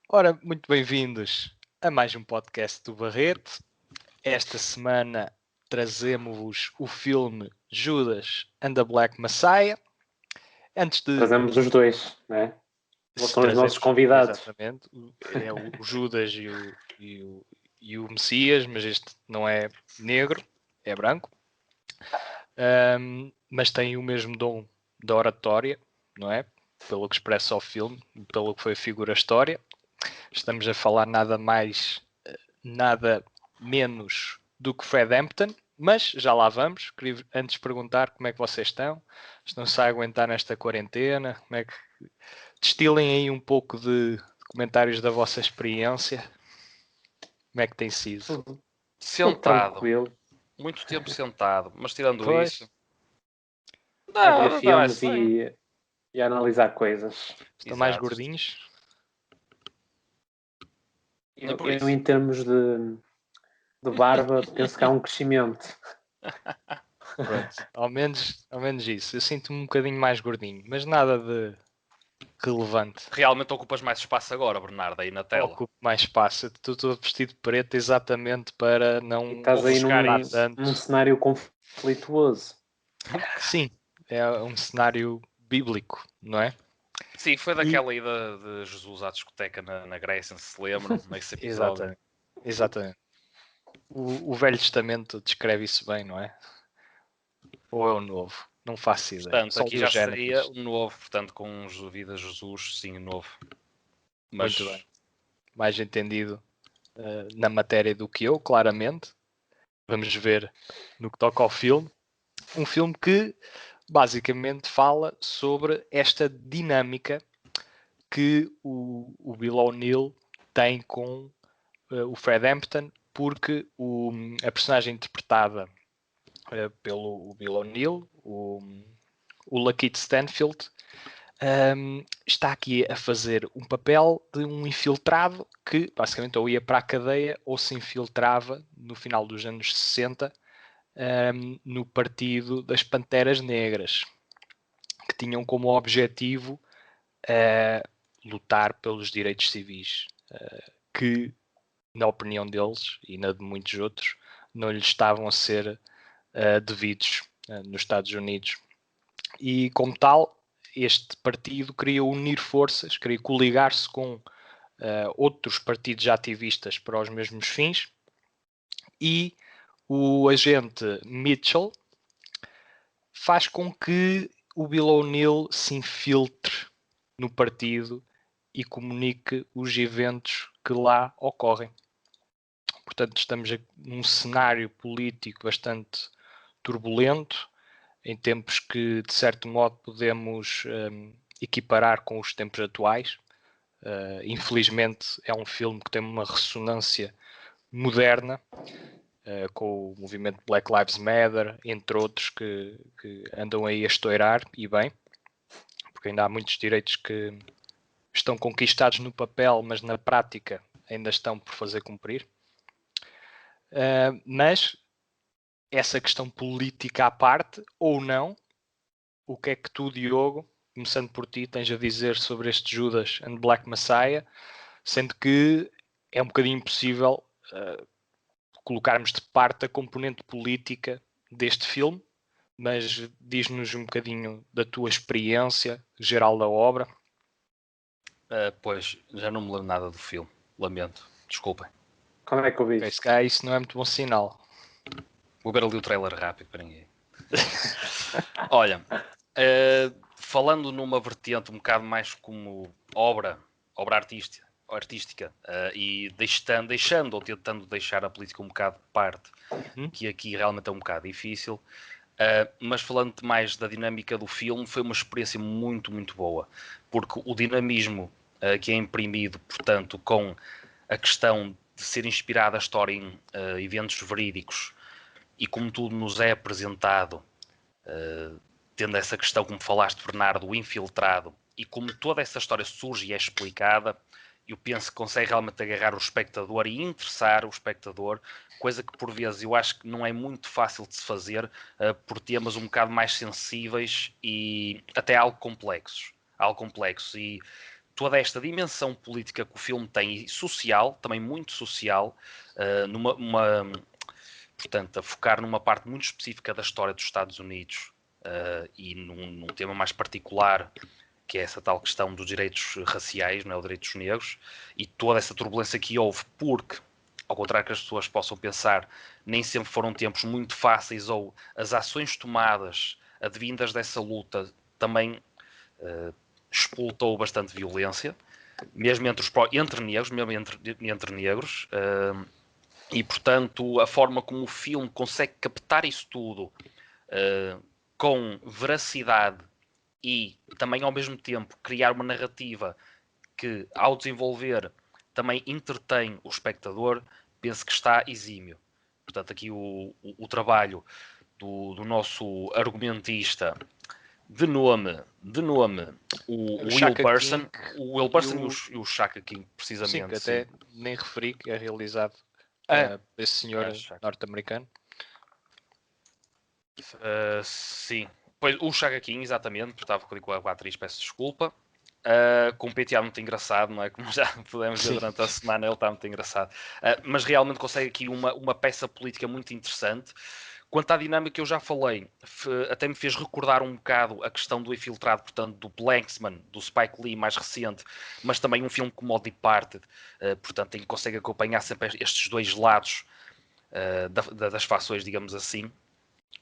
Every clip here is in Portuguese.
Ora, muito bem-vindos a mais um podcast do Barreto. Esta semana trazemos-vos o filme Judas and the Black Messiah. Antes de Trazemos os dois, né? São os nossos trazemos, convidados. exatamente, é o Judas e o Messias, mas este não é negro, é branco. Mas tem o mesmo dom da oratória, não é? Pelo que expressa o filme, pelo que foi a figura história. Estamos a falar nada mais, nada menos do que Fred Hampton, mas já lá vamos. Queria antes perguntar como é que vocês estão. Estão-se a aguentar nesta quarentena? Como é que destilem aí um pouco de comentários da vossa experiência? Como é que tem sido? Tudo Sentado. tranquilo. Muito tempo sentado. Mas tirando Pois. isso. A ver Dá filmes bem. e a analisar coisas. Estão mais Exato. gordinhos? Nem por Eu isso. em termos de barba, penso que há um crescimento. Pronto, ao menos isso. Eu sinto-me um bocadinho mais gordinho, mas nada de relevante. Realmente ocupas mais espaço agora, Bernardo, aí na tela. Ocupo mais espaço. Estou todo vestido de preto exatamente para não E estás aí ofuscar tanto. num cenário conflituoso. Sim, é um cenário bíblico, não é? Sim, foi daquela ida de Jesus à discoteca na Grécia, se lembram, nesse episódio. Exatamente. O Velho Testamento descreve isso bem, não é? Ou é o Novo? Não faço ideia. Portanto, Só aqui li já o Gênesis. seria o novo, portanto, com os vida de Jesus, sim, o novo. Mas Muito bem. Mais entendido na matéria do que eu, claramente. Vamos ver no que toca ao filme. Um filme que basicamente fala sobre esta dinâmica que o Bill O'Neill tem com o Fred Hampton, porque a personagem interpretada pelo Bill O'Neill, o Lakeith Stanfield, está aqui a fazer um papel de um infiltrado que basicamente ou ia para a cadeia ou se infiltrava no final dos anos 60 no partido das Panteras Negras, que tinham como objetivo lutar pelos direitos civis, que, na opinião deles e na de muitos outros, não lhes estavam a ser devidos nos Estados Unidos. E, como tal, este partido queria unir forças, queria coligar-se com outros partidos ativistas para os mesmos fins, e o agente Mitchell faz com que o Bill O'Neill se infiltre no partido e comunique os eventos que lá ocorrem. Portanto, estamos num cenário político bastante turbulento, em tempos que, de certo modo, podemos equiparar com os tempos atuais. Infelizmente, é um filme que tem uma ressonância moderna, com o movimento Black Lives Matter, entre outros, que andam aí a estourar, e bem, porque ainda há muitos direitos que estão conquistados no papel, mas na prática ainda estão por fazer cumprir. Mas essa questão política à parte, ou não, o que é que tu, Diogo, começando por ti, tens a dizer sobre este Judas and Black Messiah, sendo que é um bocadinho impossível colocarmos de parte a componente política deste filme, mas diz-nos um bocadinho da tua experiência geral da obra. Pois, já não me lembro nada do filme. Lamento. Desculpem. Como é que eu vi? Okay, se calhar isso não é muito bom sinal. Vou ver ali o trailer rápido para ninguém. Olha, falando numa vertente um bocado mais como obra artística e deixando ou tentando deixar a política um bocado de parte, que aqui realmente é um bocado difícil, mas falando mais da dinâmica do filme, foi uma experiência muito, muito boa, porque o dinamismo que é imprimido, portanto, com a questão de ser inspirada a história em eventos verídicos e como tudo nos é apresentado, tendo essa questão, como falaste, Bernardo, o infiltrado, e como toda essa história surge e é explicada, eu penso que consegue realmente agarrar o espectador e interessar o espectador, coisa que por vezes eu acho que não é muito fácil de se fazer por temas um bocado mais sensíveis e até algo complexos. E toda esta dimensão política que o filme tem e social, também muito social, portanto, a focar numa parte muito específica da história dos Estados Unidos e num tema mais particular, que é essa tal questão dos direitos raciais, não é, os direitos negros, e toda essa turbulência que houve, porque, ao contrário que as pessoas possam pensar, nem sempre foram tempos muito fáceis, ou as ações tomadas, advindas dessa luta, também explotou bastante violência, mesmo entre negros, mesmo entre negros, e portanto a forma como o filme consegue captar isso tudo com veracidade e também ao mesmo tempo criar uma narrativa que ao desenvolver também entretém o espectador, penso que está exímio. Portanto, aqui o trabalho do nosso argumentista de nome o Will Person, o Will Person e o Shaka King, precisamente. Sim, que até nem referi que é realizado esse senhor norte-americano. Sim, pois o Shaka King, exatamente, porque estava com a atriz, peço desculpa. Com um penteado muito engraçado, não é? Como já pudemos ver durante a semana, ele está muito engraçado. Mas realmente consegue aqui uma peça política muito interessante. Quanto à dinâmica, eu já falei, até me fez recordar um bocado a questão do Infiltrado, portanto, do Blanksman, do Spike Lee mais recente, mas também um filme como o Departed, portanto, em que consegue acompanhar sempre estes dois lados das fações, digamos assim.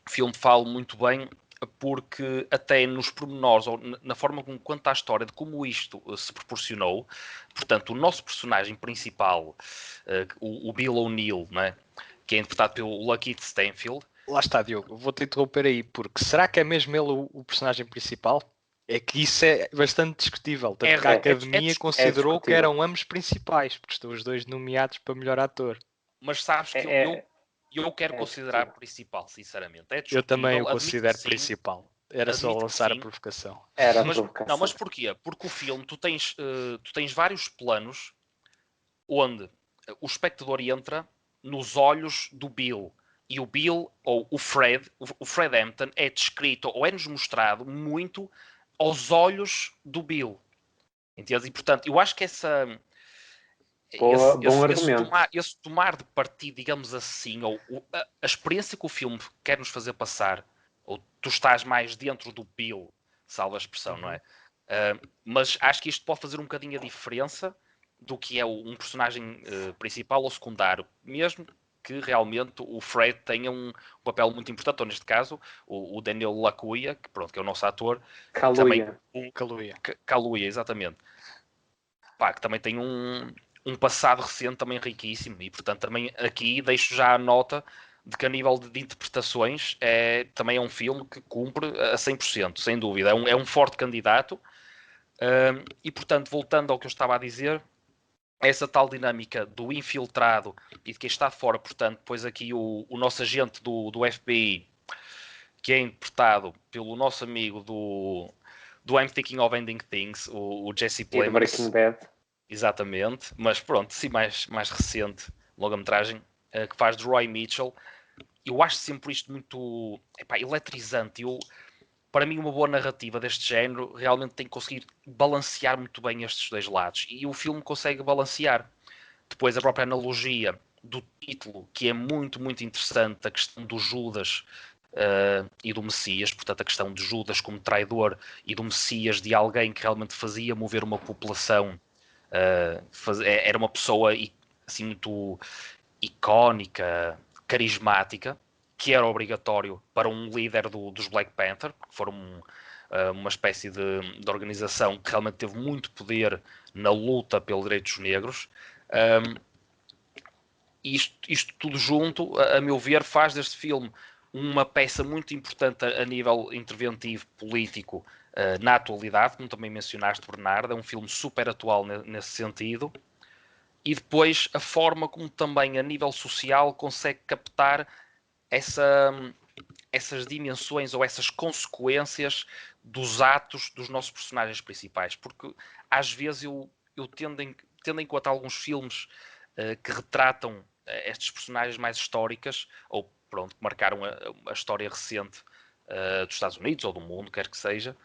O filme fala muito bem porque até nos pormenores, ou na forma como conta a história de como isto se proporcionou, portanto, o nosso personagem principal, o Bill O'Neill, né, que é interpretado pelo Lakeith Stanfield. Lá está, Diogo, vou-te interromper aí, porque será que é mesmo ele o personagem principal? É que isso é bastante discutível, tanto que a Academia considerou que eram ambos principais, porque estão os dois nomeados para melhor ator. Mas sabes que eu quero considerar principal, sinceramente. Eu também o considero principal. Era só lançar a provocação. Mas porquê? Porque o filme, tu tens vários planos onde o espectador entra nos olhos do Bill. E o Bill, ou o Fred Hampton, é descrito, ou é-nos mostrado muito aos olhos do Bill. Entendes? E, portanto, eu acho que esse tomar de partido, digamos assim, ou a experiência que o filme quer nos fazer passar, ou tu estás mais dentro do Bill, salva a expressão, não é? Mas acho que isto pode fazer um bocadinho a diferença do que é um personagem principal ou secundário, mesmo que realmente o Fred tenha um papel muito importante, ou neste caso, o Daniel Kaluuya, que é o nosso ator. Kaluuya, exatamente. Que também tem um passado recente também riquíssimo, e portanto também aqui deixo já a nota de que a nível de interpretações também é um filme que cumpre a 100%, sem dúvida. É um forte candidato. E portanto, voltando ao que eu estava a dizer, essa tal dinâmica do infiltrado e de quem está fora, portanto, depois aqui o nosso agente do FBI, que é interpretado pelo nosso amigo do I'm Thinking of Ending Things, o Jesse Plemons. Breaking Bad. Exatamente, mas pronto, sim, mais recente, longa-metragem, que faz de Roy Mitchell. Eu acho sempre isto muito eletrizante. Para mim, uma boa narrativa deste género realmente tem que conseguir balancear muito bem estes dois lados. E o filme consegue balancear. Depois, a própria analogia do título, que é muito, muito interessante, a questão do Judas e do Messias, portanto, a questão de Judas como traidor e do Messias de alguém que realmente fazia mover uma população. Era uma pessoa assim muito icónica, carismática, que era obrigatório para um líder dos Black Panther, porque foram uma espécie de organização que realmente teve muito poder na luta pelos direitos negros. Isto tudo junto, a meu ver, faz deste filme uma peça muito importante a nível interventivo político na atualidade, como também mencionaste, Bernardo. É um filme super atual nesse sentido. E depois a forma como também a nível social consegue captar essas dimensões ou essas consequências dos atos dos nossos personagens principais. Porque às vezes eu tendo em conta alguns filmes que retratam estas personagens mais históricas, ou pronto, que marcaram a história recente dos Estados Unidos ou do mundo, quer que seja,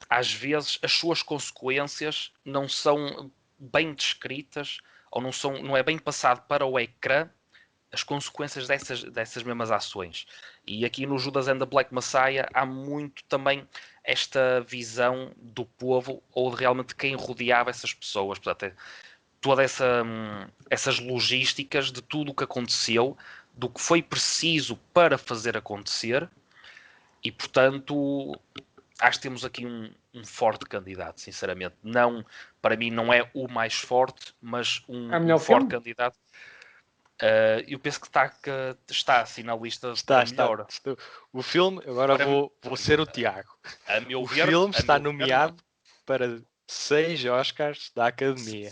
às vezes as suas consequências não são bem descritas ou não é bem passado para o ecrã as consequências dessas mesmas ações. E aqui no Judas and the Black Messiah há muito também esta visão do povo ou de realmente quem rodeava essas pessoas. Portanto, todas essas logísticas de tudo o que aconteceu, do que foi preciso para fazer acontecer, e portanto acho que temos aqui um forte candidato, sinceramente. Não, para mim não é o mais forte, mas um forte candidato. Eu penso que está assim na lista para melhor. O filme, agora vou ser o Tiago. O filme está nomeado para 6 Oscars da Academia.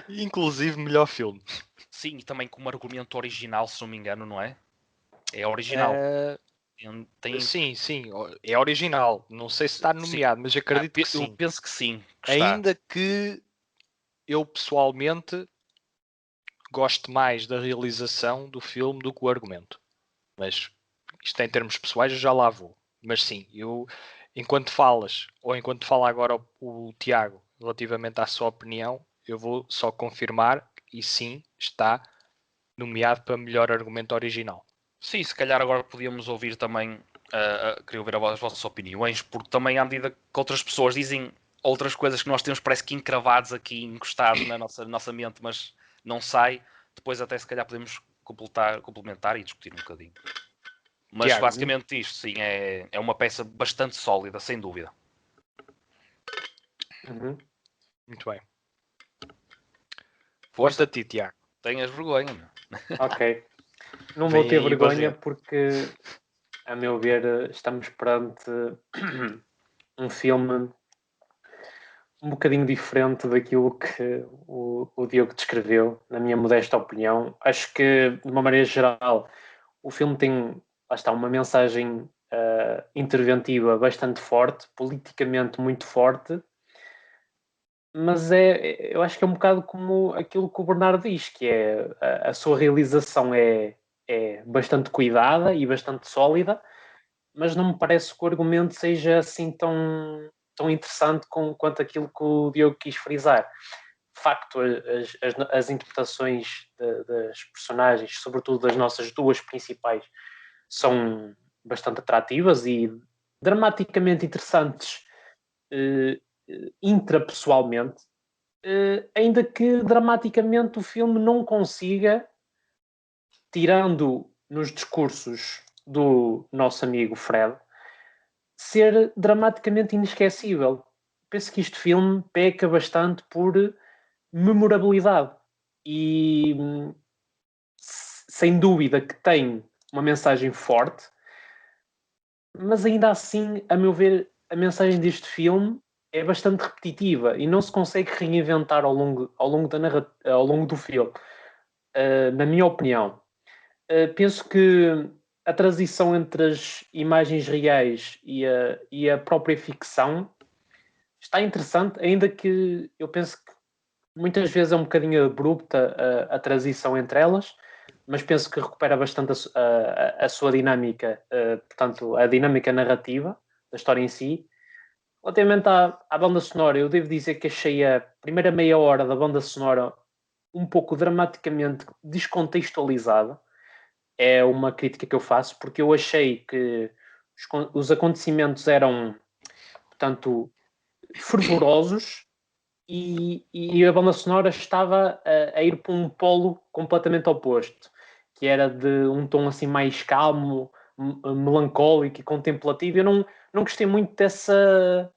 Inclusive melhor filme. Sim, e também com um argumento original, se não me engano, não é? É original. Sim, é original. Não sei se está nomeado, mas acredito que sim. Eu penso que sim. Ainda que eu pessoalmente gosto mais da realização do filme do que o argumento. Mas isto em termos pessoais eu já lá vou. Mas sim, enquanto falas, ou enquanto fala agora o Tiago relativamente à sua opinião, eu vou só confirmar e sim, está nomeado para melhor argumento original. Sim, se calhar agora podíamos ouvir também, queria ouvir as vossas opiniões, porque também à medida que outras pessoas dizem outras coisas que nós temos parece que encravados aqui, encostados na nossa mente, mas não sai, depois até se calhar podemos complementar e discutir um bocadinho. Mas Tiago, basicamente isto, sim, é uma peça bastante sólida, sem dúvida. Muito bem. Força a ti, Tiago. Tenhas vergonha, meu. Ok. Não vou ter vergonha porque, a meu ver, estamos perante um filme um bocadinho diferente daquilo que o Diogo descreveu, na minha modesta opinião. Acho que, de uma maneira geral, o filme tem, lá está, uma mensagem interventiva bastante forte, politicamente muito forte, mas eu acho que é um bocado como aquilo que o Bernardo diz, que é a sua realização é bastante cuidada e bastante sólida, mas não me parece que o argumento seja assim tão interessante quanto aquilo que o Diogo quis frisar. De facto, as interpretações das personagens, sobretudo das nossas duas principais, são bastante atrativas e dramaticamente interessantes intrapessoalmente, ainda que dramaticamente o filme não consiga, tirando nos discursos do nosso amigo Fred, ser dramaticamente inesquecível. Penso que este filme peca bastante por memorabilidade e sem dúvida que tem uma mensagem forte, mas ainda assim, a meu ver, a mensagem deste filme é bastante repetitiva e não se consegue reinventar ao longo do filme, na minha opinião. Penso que a transição entre as imagens reais e a própria ficção está interessante, ainda que eu penso que muitas vezes é um bocadinho abrupta a transição entre elas, mas penso que recupera bastante a sua dinâmica, portanto, a dinâmica narrativa da história em si. Relativamente à banda sonora, eu devo dizer que achei a primeira meia hora da banda sonora um pouco dramaticamente descontextualizada. É uma crítica que eu faço, porque eu achei que os acontecimentos eram, portanto, fervorosos e a banda sonora estava a ir para um polo completamente oposto, que era de um tom assim mais calmo, melancólico e contemplativo. Eu não gostei muito dessa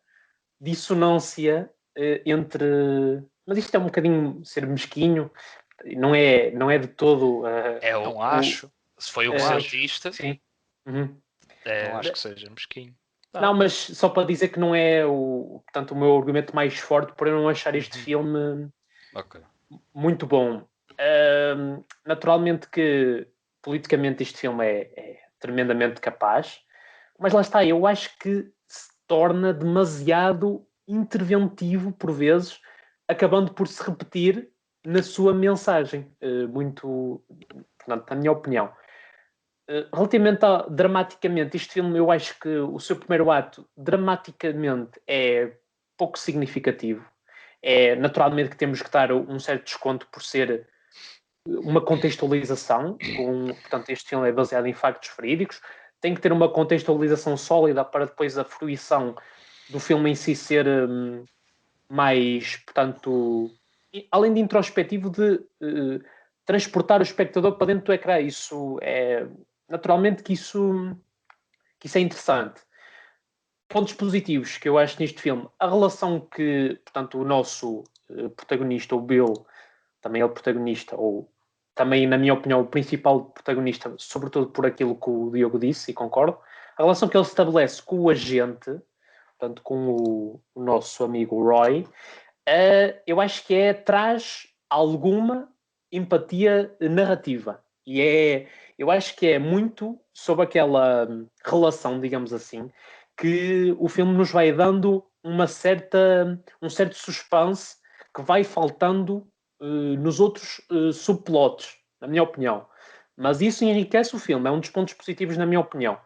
dissonância entre... Mas isto é um bocadinho ser mesquinho, não é de todo... não acho. Se foi o que sentiste... Sim. Não acho que seja mesquinho. Não, mas só para dizer que não é portanto, o meu argumento mais forte por eu não achar este filme muito bom. Naturalmente que politicamente este filme é tremendamente capaz, mas lá está, eu acho que se torna demasiado interventivo por vezes, acabando por se repetir na sua mensagem, muito, portanto, na minha opinião. relativamente dramaticamente, este filme, eu acho que o seu primeiro ato, dramaticamente, é pouco significativo. É naturalmente que temos que dar um certo desconto por ser uma contextualização, portanto, este filme é baseado em factos verídicos, tem que ter uma contextualização sólida para depois a fruição do filme em si ser mais, portanto, além de introspectivo, de transportar o espectador para dentro do ecrã. Isso é, naturalmente que isso é interessante. Pontos positivos que eu acho neste filme, a relação que, portanto, o nosso protagonista, o Bill, também é o protagonista, ou também, na minha opinião, o principal protagonista, sobretudo por aquilo que o Diogo disse, e concordo, a relação que ele estabelece com o agente, portanto, com o nosso amigo Roy, eu acho que traz alguma empatia narrativa. Eu acho que é muito sobre aquela relação, digamos assim, que o filme nos vai dando um certo suspense que vai faltando nos outros subplots, na minha opinião. Mas isso enriquece o filme, é um dos pontos positivos, na minha opinião.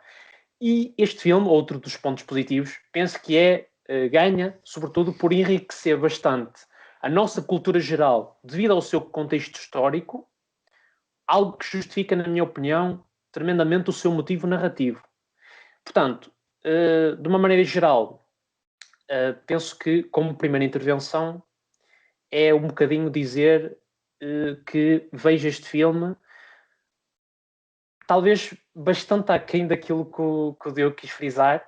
E este filme, outro dos pontos positivos, penso que ganha, sobretudo, por enriquecer bastante a nossa cultura geral devido ao seu contexto histórico, algo que justifica, na minha opinião, tremendamente o seu motivo narrativo. Portanto, de uma maneira geral, penso que, como primeira intervenção, é um bocadinho dizer que vejo este filme talvez bastante aquém daquilo que o Diogo quis frisar,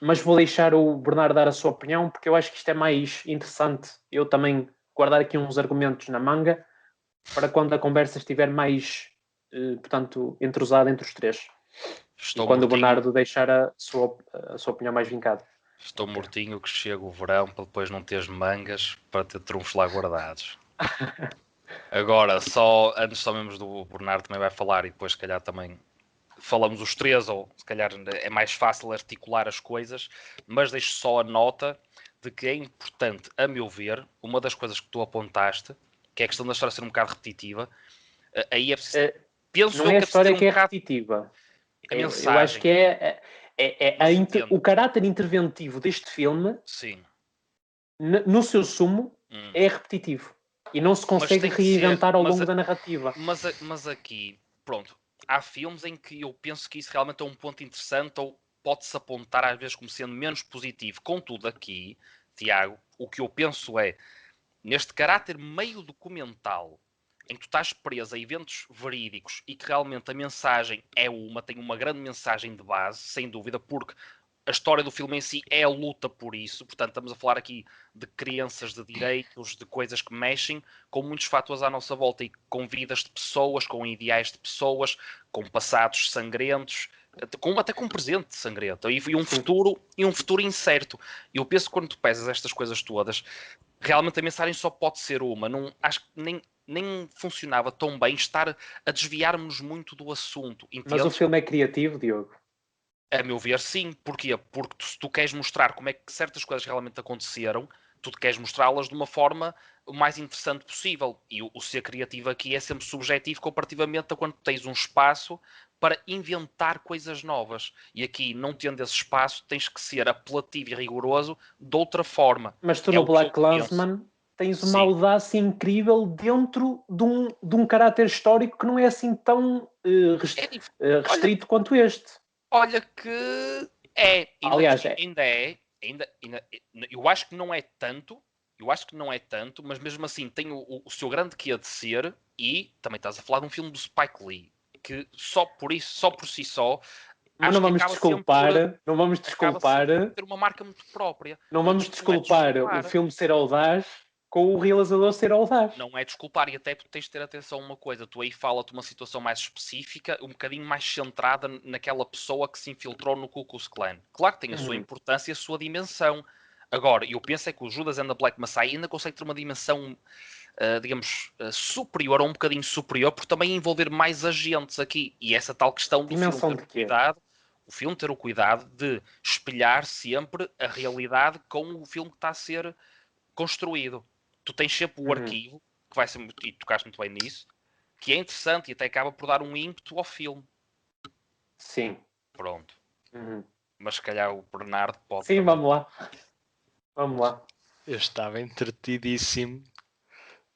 mas vou deixar o Bernardo dar a sua opinião, porque eu acho que isto é mais interessante. Eu também guardar aqui uns argumentos na manga para quando a conversa estiver mais, portanto, entrosada entre os três. Estou e quando mortinho, o Bernardo deixar a sua opinião mais vincada. estou mortinho que chega o verão para depois não teres mangas para ter trunfos lá guardados. Agora, só mesmo do Bernardo também vai falar e depois se calhar também falamos os três, ou se calhar é mais fácil articular as coisas, mas deixo só a nota de que é importante, a meu ver, uma das coisas que tu apontaste, que é a questão da história ser um bocado repetitiva, aí é preciso, penso Não eu é a que é preciso ter história um que é bocado repetitiva. a Eu acho mensagem. que Mas entendo. o caráter interventivo deste filme, Sim. no seu sumo, é repetitivo. E não se Mas consegue tem que ser, reinventar ao longo da narrativa. mas aqui, pronto, há filmes em que eu penso que isso realmente é um ponto interessante ou pode-se apontar às vezes como sendo menos positivo. Contudo, aqui, Tiago, o que eu penso é, neste caráter meio documental, em que tu estás preso a eventos verídicos e que realmente a mensagem tem uma grande mensagem de base, sem dúvida, porque a história do filme em si é a luta por isso. Portanto, estamos a falar aqui de crenças, de direitos, de coisas que mexem com muitos fatores à nossa volta e com vidas de pessoas, com ideais de pessoas, com passados sangrentos, até com um presente sangrento e um futuro incerto. Eu penso que quando tu pesas estas coisas todas, realmente a mensagem só pode ser uma. Não, acho que nem funcionava tão bem estar a desviarmos muito do assunto. Mas o Entendes? filme é criativo, Diogo. A meu ver, sim. Porquê? Porque se tu queres mostrar como é que certas coisas realmente aconteceram, tu queres mostrá-las de uma forma o mais interessante possível. E o ser criativo aqui é sempre subjetivo comparativamente a quando tens um espaço para inventar coisas novas. E aqui, não tendo esse espaço, tens que ser apelativo e rigoroso de outra forma. Mas tu É no o que eu Black penso. Klansman tens uma Sim. audácia incrível dentro de um caráter histórico que não é assim tão É dif... olha, restrito quanto este. olha que Aliás, eu acho que não é tanto, mas mesmo assim tem o seu grande quê de ser, e também estás a falar de um filme do Spike Lee, que só por isso, só por si só, mas acho que acaba sempre por ter uma marca muito própria. não Não, vamos não é desculpar o desculpar. filme ser audaz com o realizador ser audaz. Não é desculpar, e até tu tens de ter atenção a uma coisa. Tu aí fala-te uma situação mais específica, um bocadinho mais centrada naquela pessoa que se infiltrou no Ku Klux Klan. Claro que tem a sua importância e a sua dimensão. Agora, eu penso é que o Judas and the Black Messiah ainda consegue ter uma dimensão, digamos, superior, ou um bocadinho superior, por também envolver mais agentes aqui. E essa tal questão do filme Dimensão ter de o quê? cuidado, de espelhar sempre a realidade com o filme que está a ser construído. Tu tens sempre o arquivo, que vai ser, e tocaste muito bem nisso, que é interessante e até acaba por dar um ímpeto ao filme. Sim. Pronto. Uhum. Mas se calhar o Bernardo pode. Sim, também. vamos lá. Vamos lá. Eu estava entretidíssimo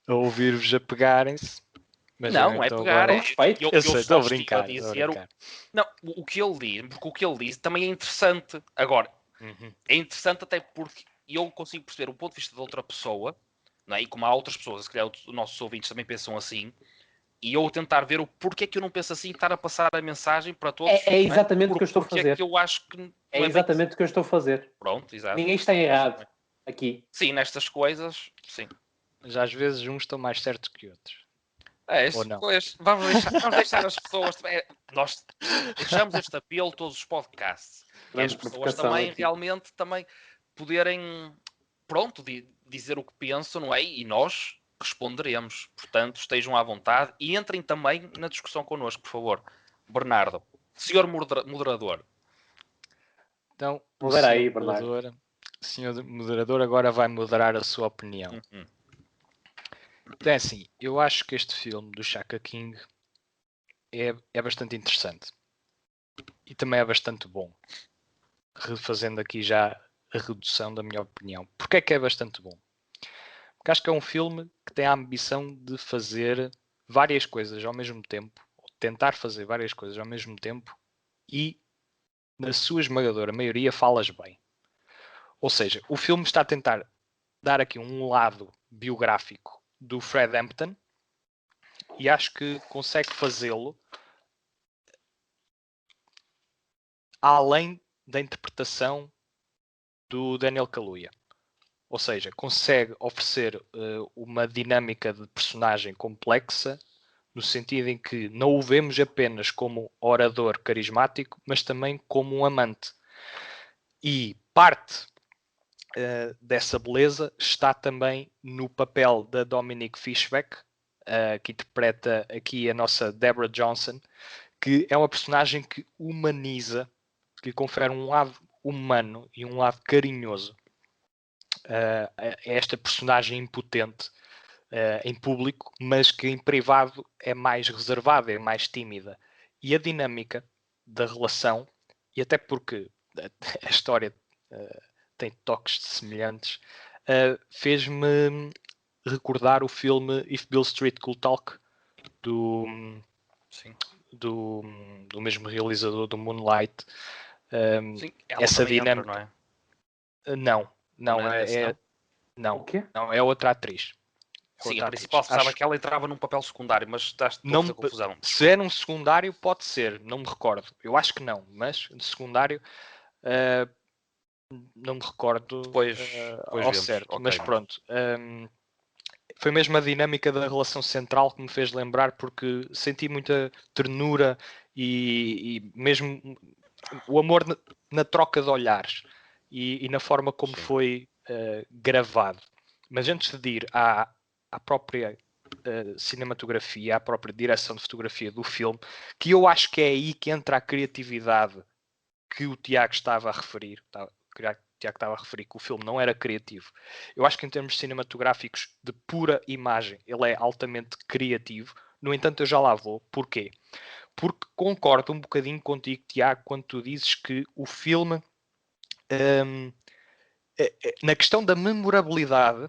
a ouvir-vos a pegarem-se. Mas Não, eu é então pegar. agora... Respeito. Eu Eu sei, só estou a estive brincar, estou a dizer brincar. Não, o que ele diz, porque o que ele diz também é interessante. Agora, Uhum. é interessante até porque eu consigo perceber o ponto de vista de outra pessoa, não é? E como há outras pessoas, se calhar os nossos ouvintes também pensam assim, e eu tentar ver o porquê que eu não penso assim e estar a passar a mensagem para todos. É exatamente o que eu estou a Porque é fazer. que eu acho que não É é bem... exatamente o que eu estou a fazer. Pronto, exato. Ninguém está errado aqui. Sim, nestas coisas, sim. Mas às vezes uns estão mais certos que outros. É Ou isso, não? pois, vamos deixar as pessoas. Nós deixamos este apelo a todos os podcasts. Que as Grande pessoas provocação também aqui. realmente também poderem, pronto, dizer o que pensam, não é? E nós responderemos. Portanto, estejam à vontade e entrem também na discussão connosco, por favor. Bernardo, senhor moderador. Então, Modera aí, Bernardo. o senhor moderador agora vai moderar a sua opinião. Uhum. Então é assim, eu acho que este filme do Shaka King é bastante interessante. E também é bastante bom. Refazendo aqui já a redução da minha opinião. Porquê é que é bastante bom? Porque acho que é um filme que tem a ambição de fazer várias coisas ao mesmo tempo, ou tentar fazer várias coisas ao mesmo tempo, e na sua esmagadora maioria falas bem. Ou seja, o filme está a tentar dar aqui um lado biográfico do Fred Hampton e acho que consegue fazê-lo além da interpretação do Daniel Kaluuya. Ou seja, consegue oferecer uma dinâmica de personagem complexa, no sentido em que não o vemos apenas como orador carismático, mas também como um amante. E parte dessa beleza está também no papel da Dominique Fishback, que interpreta aqui a nossa Deborah Johnson, que é uma personagem que humaniza, que confere um lado humano e um lado carinhoso a esta personagem impotente em público, mas que em privado é mais reservada, é mais tímida. E a dinâmica da relação, e até porque a história tem toques semelhantes, fez-me recordar o filme If Beale Street Could Talk, do, Sim. do, do mesmo realizador do Moonlight. Sim, ela Essa também entra, dinâmica. não é? Não, Ou não não é nesse, não? O quê? não, é outra atriz. Sim, a Outra principal atriz. pensava que ela entrava num papel secundário, mas estou a Não, fazer confusão. se era um secundário, pode ser, não me recordo. Eu acho que não, mas de secundário não me recordo Depois ao vemos. certo. Ok, Mas pronto, foi mesmo a dinâmica da relação central que me fez lembrar, porque senti muita ternura e mesmo o amor na troca de olhares e na forma como Sim. foi gravado. Mas antes de ir à própria cinematografia, à própria direção de fotografia do filme, que eu acho que é aí que entra a criatividade que o Tiago estava a referir. O Tiago estava a referir que o filme não era criativo. Eu acho que em termos cinematográficos de pura imagem, ele é altamente criativo. No entanto, eu já lá vou. Porquê? Porque concordo um bocadinho contigo, Tiago, quando tu dizes que o filme, na questão da memorabilidade,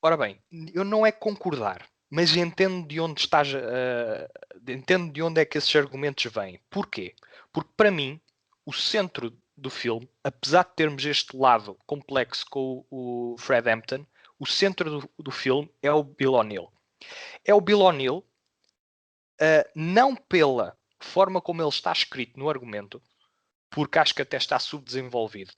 ora bem, eu não é concordar, mas entendo de onde estás, entendo de onde é que esses argumentos vêm. Porquê? Porque para mim, o centro do filme, apesar de termos este lado complexo com o Fred Hampton, o centro do filme é o Bill O'Neill. É o Bill O'Neill, não pela forma como ele está escrito no argumento, porque acho que até está subdesenvolvido.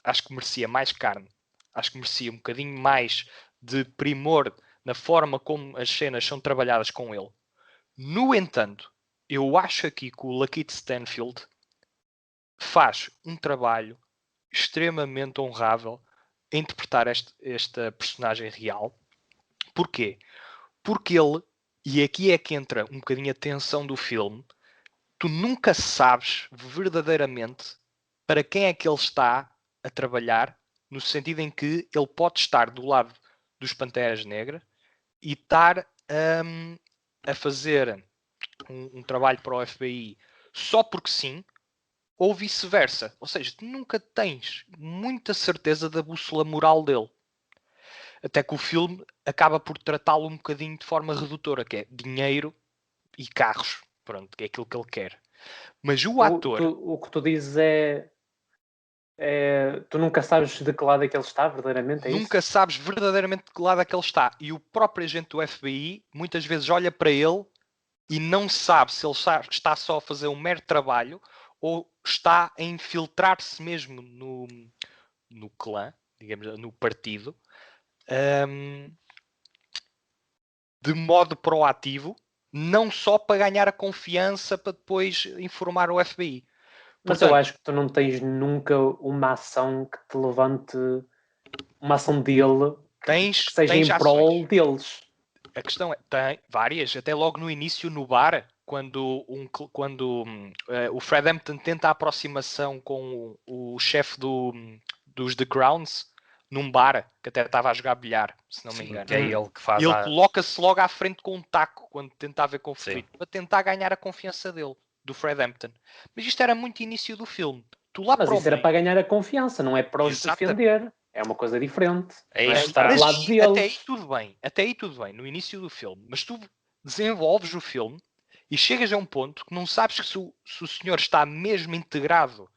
Acho que merecia mais carne. Acho que merecia um bocadinho mais de primor na forma como as cenas são trabalhadas com ele. No entanto, eu acho aqui que o Lakeith Stanfield faz um trabalho extremamente honrável a interpretar esta personagem real. Porquê? Porque ele, e aqui é que entra um bocadinho a tensão do filme, tu nunca sabes verdadeiramente para quem é que ele está a trabalhar, no sentido em que ele pode estar do lado dos Panteras Negras e estar a fazer um trabalho para o FBI só porque sim, ou vice-versa. Ou seja, tu nunca tens muita certeza da bússola moral dele. Até que o filme acaba por tratá-lo um bocadinho de forma redutora, que é dinheiro e carros. Pronto, que é aquilo que ele quer. Mas o ator... O que tu dizes tu nunca sabes de que lado é que ele está verdadeiramente, é Nunca isso? sabes verdadeiramente de que lado é que ele está. E o próprio agente do FBI muitas vezes olha para ele e não sabe se ele está só a fazer um mero trabalho ou está a infiltrar-se mesmo no clã, digamos, no partido, de modo proativo, não só para ganhar a confiança para depois informar o FBI. Mas eu Portanto, acho que tu não tens nunca uma ação que te levante, uma ação dele que seja tens em prol ações. deles. A questão é, tem várias, até logo no início no bar, quando o Fred Hampton tenta a aproximação com o chefe dos The Crowns, num bar, que até estava a jogar bilhar, se não me Sim, engano. que é ele que faz Ele coloca-se logo à frente com um taco, quando tenta haver conflito, para tentar ganhar a confiança dele, do Fred Hampton. Mas isto era muito início do filme. Tu lá Mas para o isso era meio... para ganhar a confiança, não é para os Exatamente. defender. É uma coisa diferente. Aí Não é está. estar do Mas lado até aí deles. tudo bem. Até aí tudo bem, no início do filme. Mas tu desenvolves o filme e chegas a um ponto que não sabes se o senhor está mesmo integrado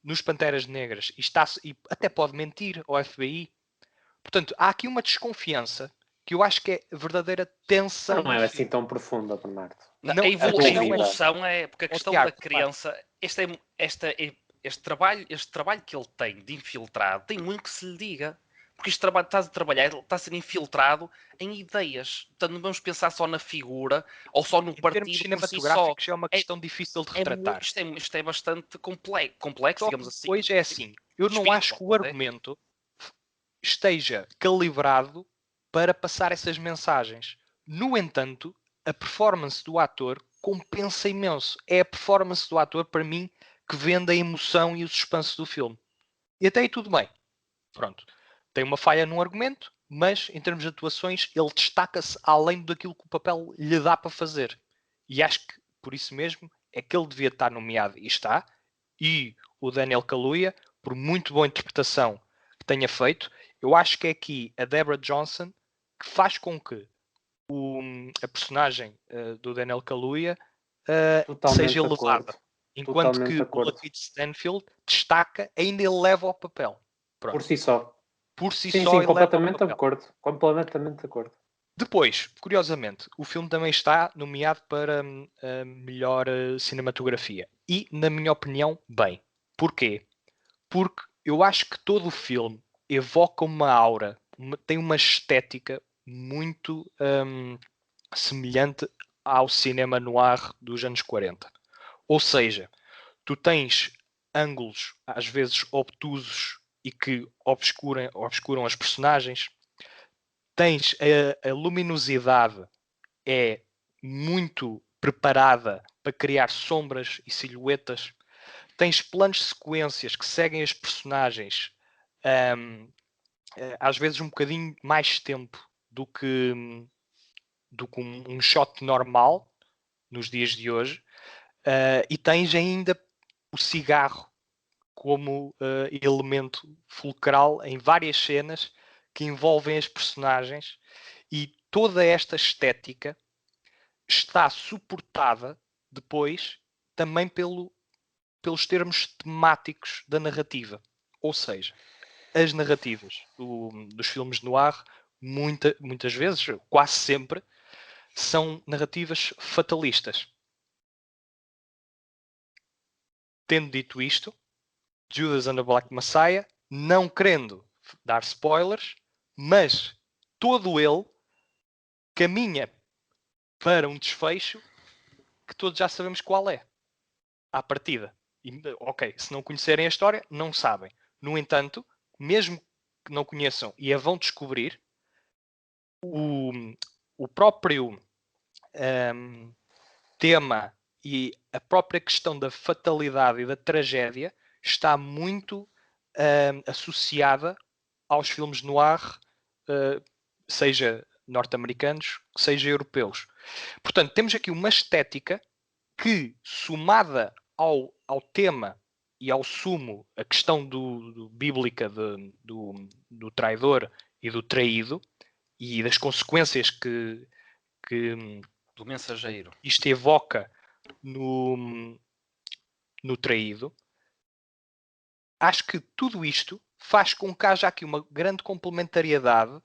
nos Panteras Negras e até pode mentir ao FBI. Portanto, há aqui uma desconfiança que eu acho que é verdadeira tensão Não no é assim filme. tão profunda, Bernardo. Não, Não, a dúvida. evolução é porque a Ó, questão da Tiago, repara, criança, este trabalho que ele tem de infiltrado, tem muito que se lhe diga. Porque este trabalho estás a trabalhar, ele está a ser infiltrado em ideias. Portanto, não vamos pensar só na figura ou só no em termos partido por si só. cinematográficos é uma questão difícil de retratar. Isto é bastante complexo, Só que digamos assim. depois é assim, eu não acho Despicável, que o até. argumento esteja calibrado para passar essas mensagens. No entanto, a performance do ator compensa imenso. É a performance do ator, para mim, que vende a emoção e o suspense do filme. E até aí tudo bem. Pronto. Tem uma falha no argumento, mas em termos de atuações, ele destaca-se além daquilo que o papel lhe dá para fazer. E acho que, por isso mesmo, é que ele devia estar nomeado e está. E o Daniel Kaluuya, por muito boa interpretação que tenha feito, eu acho que é aqui a Deborah Johnson que faz com que a personagem do Daniel Kaluuya seja Totalmente de acordo. elevada. Enquanto Totalmente que de o acordo. Lakeith Stanfield destaca, ainda eleva o papel. Pronto. Por si só. Por si Sim, só sim, eleva o completamente de papel. acordo. Completamente de acordo. Depois, curiosamente, o filme também está nomeado para a melhor cinematografia. E, na minha opinião, bem. Porquê? Porque eu acho que todo o filme evoca uma aura, tem uma estética muito semelhante ao cinema noir dos anos 40. Ou seja, tu tens ângulos às vezes obtusos e que obscuram as personagens. Tens a luminosidade é muito preparada para criar sombras e silhuetas. Tens planos de sequências que seguem as personagens um, às vezes um bocadinho mais tempo do que um shot normal nos dias de hoje. E tens ainda o cigarro como elemento fulcral em várias cenas que envolvem as personagens e toda esta estética está suportada depois também pelos termos temáticos da narrativa. Ou seja, as narrativas dos filmes noir, muitas vezes, quase sempre, são narrativas fatalistas. Tendo dito isto, Judas and the Black Messiah, não querendo dar spoilers, mas todo ele caminha para um desfecho que todos já sabemos qual é, à partida. E, ok, se não conhecerem a história, não sabem. No entanto, mesmo que não conheçam e a vão descobrir, o próprio tema e a própria questão da fatalidade e da tragédia está muito associada aos filmes noir, seja norte-americanos, seja europeus. Portanto, temos aqui uma estética que, somada ao tema e ao sumo, a questão bíblica do traidor e do traído, e das consequências que Do mensageiro. isto evoca no traído, acho que tudo isto faz com que haja aqui uma grande complementariedade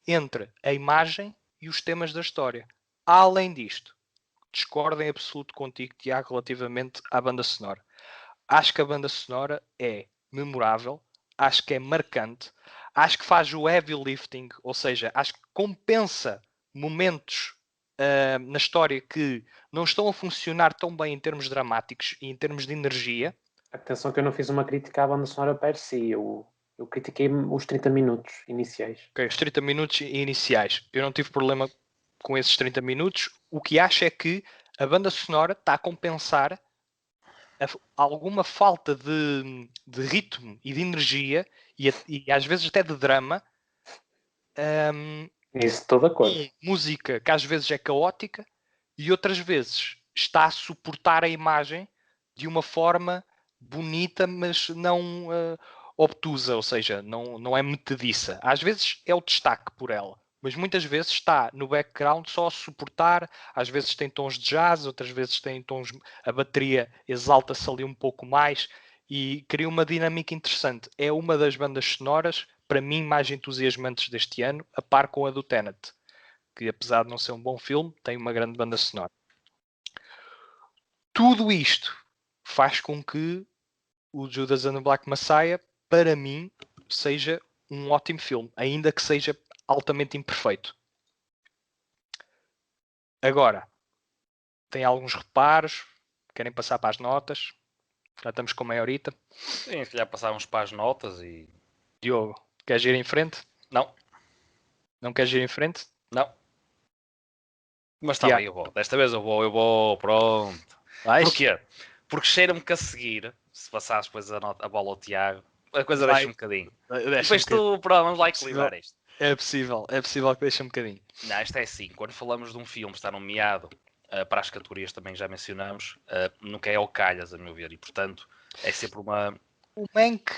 entre a imagem e os temas da história. Além disto, discordo em absoluto contigo, Tiago, relativamente à banda sonora. Acho que a banda sonora é memorável, acho que é marcante, acho que faz o heavy lifting, ou seja, acho que compensa momentos na história que não estão a funcionar tão bem em termos dramáticos e em termos de energia. Atenção que eu não fiz uma crítica à banda sonora per si, eu critiquei os 30 minutos iniciais. Ok, os 30 minutos iniciais. Eu não tive problema com esses 30 minutos. O que acho é que a banda sonora está a compensar alguma falta de ritmo e de energia e às vezes até de drama. Nisso estou de acordo. Música que às vezes é caótica e outras vezes está a suportar a imagem de uma forma bonita, mas não obtusa, ou seja, não é metediça. Às vezes é o destaque por ela, mas muitas vezes está no background só a suportar. Às vezes tem tons de jazz, outras vezes tem tons. A bateria exalta-se ali um pouco mais e cria uma dinâmica interessante. É uma das bandas sonoras, para mim, mais entusiasmantes deste ano, a par com a do Tenet, que apesar de não ser um bom filme, tem uma grande banda sonora. Tudo isto faz com que o Judas and the Black Messiah, para mim, seja um ótimo filme, ainda que seja altamente imperfeito. Agora, tem alguns reparos, querem passar para as notas, já estamos com meia horita. Sim, se calhar passávamos para as notas e... Diogo, queres ir em frente? Não. Não queres ir em frente? Não. Mas está bem, eu vou. Desta vez eu vou, pronto. Vais? Porquê? Porque cheira-me que a seguir, se passares depois a bola ao Tiago, a coisa Vai. deixa um bocadinho. Deixa Depois tu, pronto, vamos lá equilibrar isto. É possível que deixe um bocadinho. Não, isto é assim, quando falamos de um filme que está nomeado para as categorias também já mencionamos, nunca é ao calhas, a meu ver, e portanto é sempre uma... O Mank...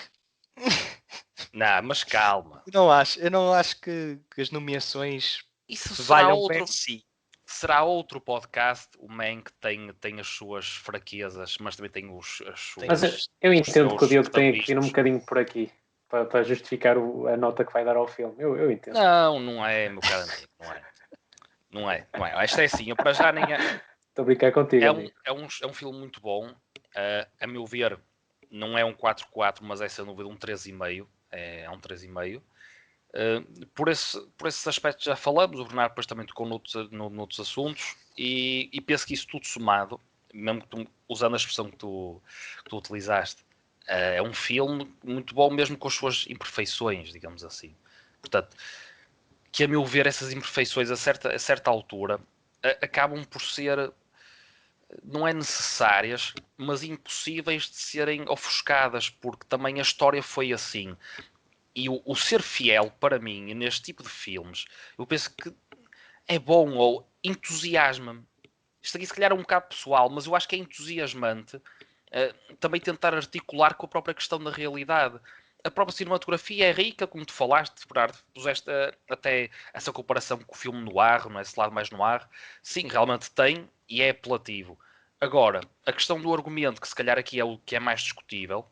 Não, mas calma. Eu não acho que as nomeações Isso valham para si. será outro podcast. O Mank tem as suas fraquezas, mas também tem as suas... Mas eu entendo que o Diogo tem que ir um protagonistas. bocadinho por aqui para justificar a nota que vai dar ao filme. Eu entendo. Não é, meu caro amigo, não é. Isto é assim, eu para já nem é... Estou a brincar contigo, amigo. É um filme muito bom. A meu ver, não é um 4-4, mas é sem dúvida um 3,5. É um 3,5. Por esses aspectos já falamos. O Bernardo depois também tocou noutros assuntos. E penso que isso tudo somado, mesmo que usando a expressão que tu utilizaste, é um filme muito bom, mesmo com as suas imperfeições, digamos assim. Portanto, que a meu ver, essas imperfeições a certa altura acabam por ser, não é necessárias, mas impossíveis de serem ofuscadas, porque também a história foi assim. E o ser fiel, para mim, neste tipo de filmes, eu penso que é bom ou entusiasma-me. Isto aqui se calhar é um bocado pessoal, mas eu acho que é entusiasmante também tentar articular com a própria questão da realidade. A própria cinematografia é rica, como tu falaste, Bernardo, puseste até essa comparação com o filme noir, não é? Esse lado mais noir. Sim, realmente tem e é apelativo. Agora, a questão do argumento, que se calhar aqui é o que é mais discutível,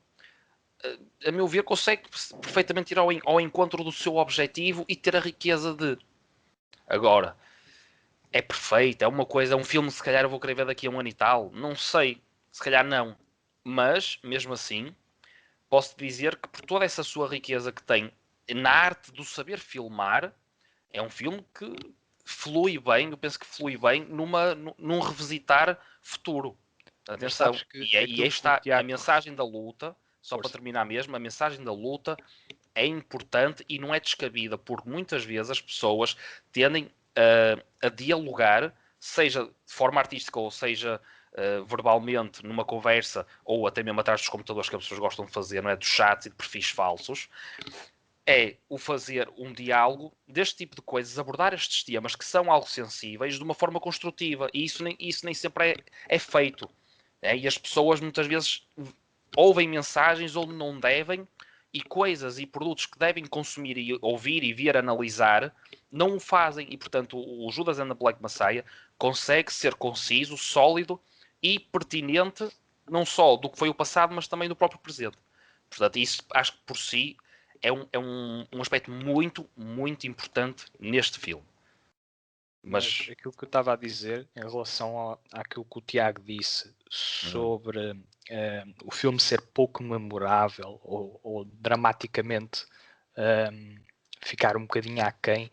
a meu ver, consegue perfeitamente ir ao encontro do seu objetivo e ter a riqueza de... Agora, é perfeito, é uma coisa, é um filme que se calhar eu vou querer ver daqui a um ano e tal, não sei, se calhar não, mas mesmo assim posso dizer que por toda essa sua riqueza que tem na arte do saber filmar, é um filme que flui bem, eu penso que flui bem num revisitar futuro. Atenção, e aí está a mensagem da luta, só para terminar mesmo, a mensagem da luta é importante e não é descabida, porque muitas vezes as pessoas tendem a dialogar, seja de forma artística ou seja verbalmente numa conversa ou até mesmo atrás dos computadores que as pessoas gostam de fazer, não é? Dos chats e de perfis falsos. é o fazer um diálogo deste tipo de coisas, abordar estes temas que são algo sensíveis de uma forma construtiva. E isso nem sempre é feito. E as pessoas muitas vezes ouvem mensagens onde não devem, e coisas e produtos que devem consumir e ouvir e vir analisar não o fazem. E portanto o Judas and the Black Messiah consegue ser conciso, sólido e pertinente, não só do que foi o passado, mas também do próprio presente. Portanto, isso acho que por si é um aspecto muito, muito importante neste filme. Mas aquilo que eu estava a dizer em relação àquilo que o Tiago disse sobre o filme ser pouco memorável ou dramaticamente ficar um bocadinho aquém,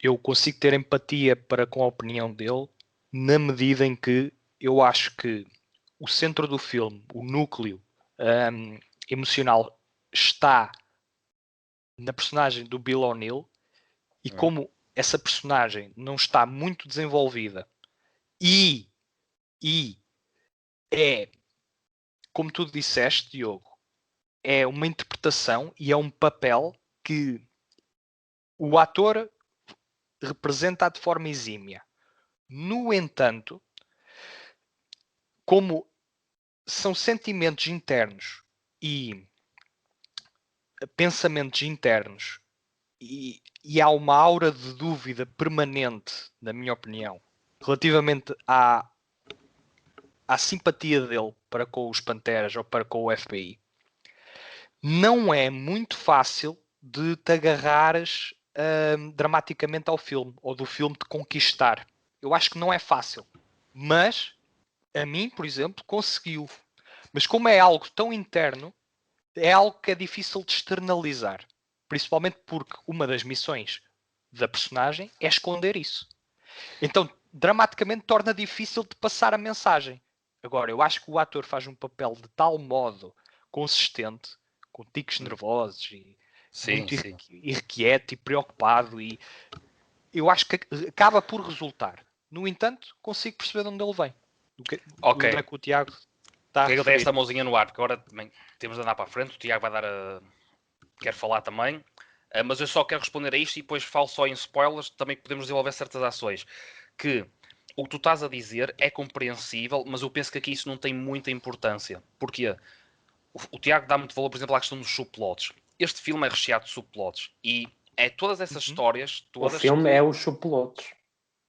eu consigo ter empatia para com a opinião dele, na medida em que eu acho que o centro do filme, o núcleo emocional, está na personagem do Bill O'Neill, e como essa personagem não está muito desenvolvida e é, como tu disseste, Diogo, é uma interpretação e é um papel que o ator representa de forma exímia. No entanto, como são sentimentos internos e pensamentos internos e há uma aura de dúvida permanente, na minha opinião, relativamente à simpatia dele para com os Panteras ou para com o FBI, não é muito fácil de te agarrares dramaticamente ao filme, ou do filme te conquistar. Eu acho que não é fácil, mas a mim, por exemplo, conseguiu. Mas como é algo tão interno, é algo que é difícil de externalizar, principalmente porque uma das missões da personagem é esconder isso. Então, dramaticamente, torna difícil de passar a mensagem. Agora, eu acho que o ator faz um papel de tal modo consistente, com tiques nervosos e muito irrequieto e preocupado, e eu acho que acaba por resultar. No entanto, consigo perceber de onde ele vem. Ok. Onde é que o Tiago está a eu dei esta referir. mãozinha no ar, porque agora também temos de andar para a frente. O Tiago vai dar a... quer falar também. Mas eu só quero responder a isto e depois falo só em spoilers, também podemos desenvolver certas ações. Que o que tu estás a dizer é compreensível, mas eu penso que aqui isso não tem muita importância. Porquê? O Tiago dá muito valor, por exemplo, à questão dos subplots. Este filme é recheado de subplots e é todas essas histórias todas. O filme é os subplots.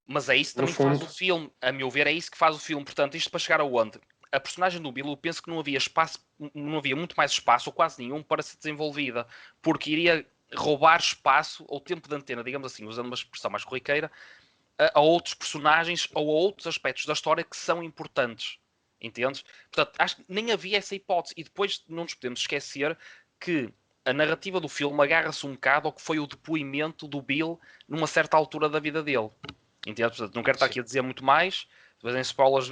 Mas é isso que também faz o filme. A meu ver, é isso que faz o filme. Portanto, isto para chegar aonde? A personagem do Bill, eu penso que não havia espaço, não havia muito mais espaço, ou quase nenhum, para ser desenvolvida, porque iria roubar espaço ou tempo de antena, digamos assim, usando uma expressão mais corriqueira, a outros personagens ou a outros aspectos da história que são importantes. Entendes? Portanto, acho que nem havia essa hipótese. E depois não nos podemos esquecer que a narrativa do filme agarra-se um bocado ao que foi o depoimento do Bill numa certa altura da vida dele. Entende? Portanto, não quero estar aqui a dizer muito mais, depois em spoilers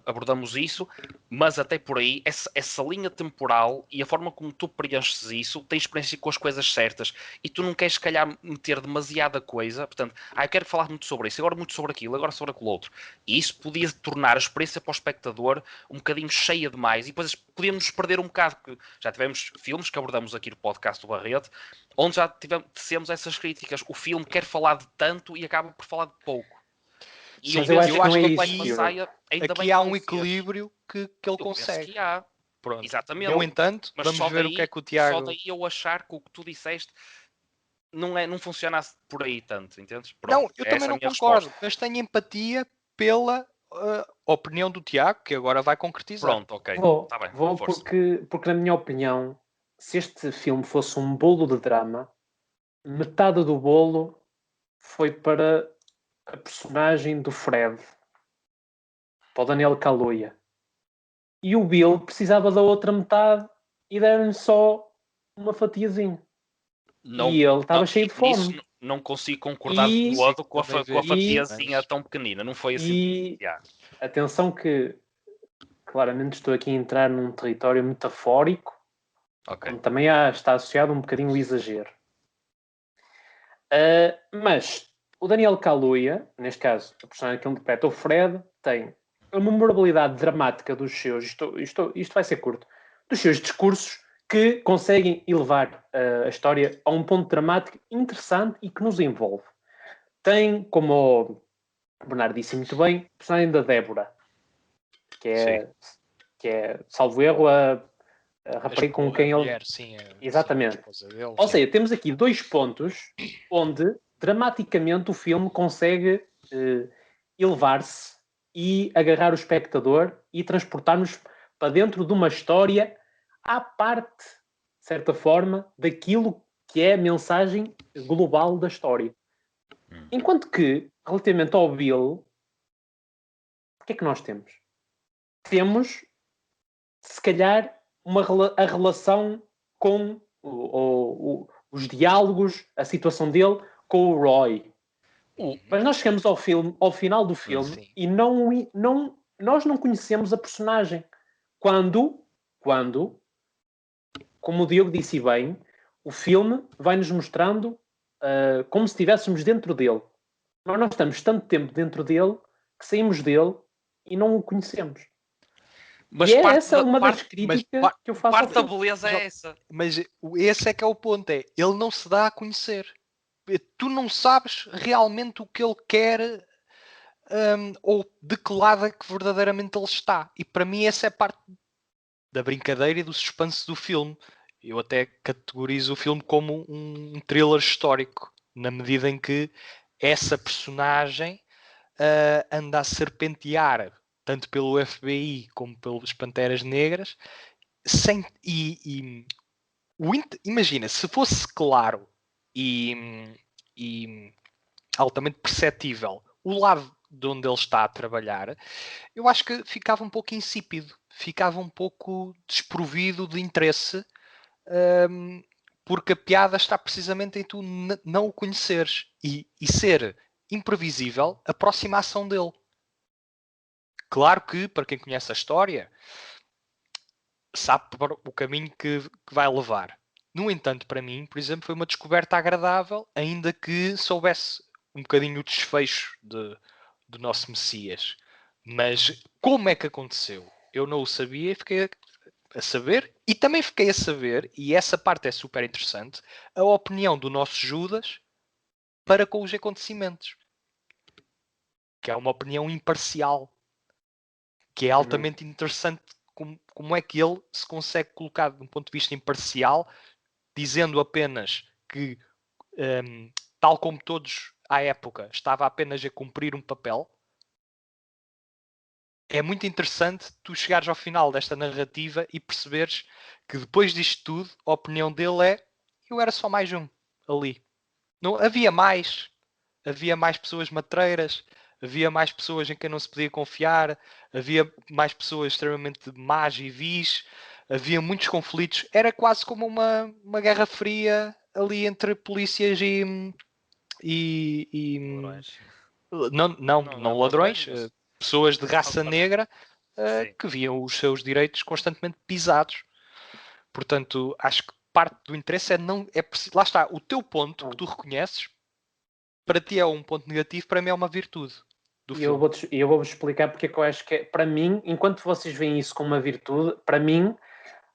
abordamos isso, mas até por aí, essa linha temporal e a forma como tu preenches isso, tens experiência com as coisas certas e tu não queres, se calhar, meter demasiada coisa. Portanto, eu quero falar muito sobre isso, agora muito sobre aquilo, agora sobre aquilo outro. E isso podia tornar a experiência para o espectador um bocadinho cheia demais e depois podíamos perder um bocado, porque já tivemos filmes que abordamos aqui no podcast do Barreto, onde já tecemos essas críticas. O filme quer falar de tanto e acaba por falar de pouco. E mas eu acho que não é isso. Aqui há um equilíbrio que ele consegue. Que há. Pronto. Exatamente. No entanto, mas vamos ver o que é que o Tiago... Só daí eu achar que o que tu disseste não funciona por aí tanto, entendes? Pronto, não, eu também não concordo, resposta. Mas tenho empatia pela opinião do Tiago, que agora vai concretizar. Pronto, ok. Vou porque na minha opinião, se este filme fosse um bolo de drama, metade do bolo foi para a personagem do Fred, para o Daniel Kaluuya. E o Bill precisava da outra metade e deram-lhe só uma fatiazinha. E ele estava cheio de fome. Não consigo concordar de modo com a fatiazinha tão pequenina. Não foi assim. Atenção que claramente estou aqui a entrar num território metafórico, onde também está associado um bocadinho o exagero. Mas o Daniel Kaluuya, neste caso, a personagem que interpreta o Fred, tem a memorabilidade dramática dos seus, isto vai ser curto, dos seus discursos que conseguem elevar a história a um ponto dramático interessante e que nos envolve. Tem, como o Bernardo disse muito bem, a personagem da Débora, que é salvo erro, a rapariga com quem ele... Mulher, sim, Exatamente. Sim, a esposa dele, Ou sim. seja, temos aqui 2 pontos onde dramaticamente o filme consegue elevar-se e agarrar o espectador e transportar-nos para dentro de uma história à parte, de certa forma, daquilo que é a mensagem global da história. Enquanto que, relativamente ao Bill, o que é que nós temos? Temos, se calhar, a relação com os diálogos, a situação dele com o Roy. Mas nós chegamos ao final do filme Sim. e nós não conhecemos a personagem. Quando, como o Diogo disse bem, o filme vai-nos mostrando como se estivéssemos dentro dele. Nós estamos tanto tempo dentro dele que saímos dele e não o conhecemos. Mas e essa uma das críticas que eu faço ao parte da filme. beleza é essa. Mas esse é que é o ponto, ele não se dá a conhecer. Tu não sabes realmente o que ele quer ou de que lado é que verdadeiramente ele está. E para mim essa é parte da brincadeira e do suspense do filme. Eu até categorizo o filme como um thriller histórico, na medida em que essa personagem anda a serpentear tanto pelo FBI como pelas Panteras Negras imagina, se fosse claro e altamente perceptível o lado de onde ele está a trabalhar, eu acho que ficava um pouco insípido, ficava um pouco desprovido de interesse, porque a piada está precisamente em tu não o conheceres e ser imprevisível a aproximação dele. Claro que, para quem conhece a história, sabe o caminho que vai levar. No entanto, para mim, por exemplo, foi uma descoberta agradável, ainda que soubesse um bocadinho o desfecho do nosso Messias. Mas como é que aconteceu? Eu não o sabia e fiquei a saber. E também fiquei a saber, e essa parte é super interessante, a opinião do nosso Judas para com os acontecimentos. Que é uma opinião imparcial. Que é altamente interessante como é que ele se consegue colocar de um ponto de vista imparcial, dizendo apenas que, tal como todos à época, estava apenas a cumprir um papel. É muito interessante tu chegares ao final desta narrativa e perceberes que depois disto tudo, a opinião dele é: eu era só mais um ali. Não, havia mais pessoas matreiras, havia mais pessoas em quem não se podia confiar, havia mais pessoas extremamente más e vis, havia muitos conflitos. Era quase como uma guerra fria ali entre polícias e não ladrões, mas... pessoas de raça negra Sim. que viam os seus direitos constantemente pisados. Portanto, acho que parte do interesse lá está, o teu ponto que tu reconheces, para ti é um ponto negativo, para mim é uma virtude do E filme. eu vou-vos explicar porque é que eu acho que para mim, enquanto vocês veem isso como uma virtude, para mim,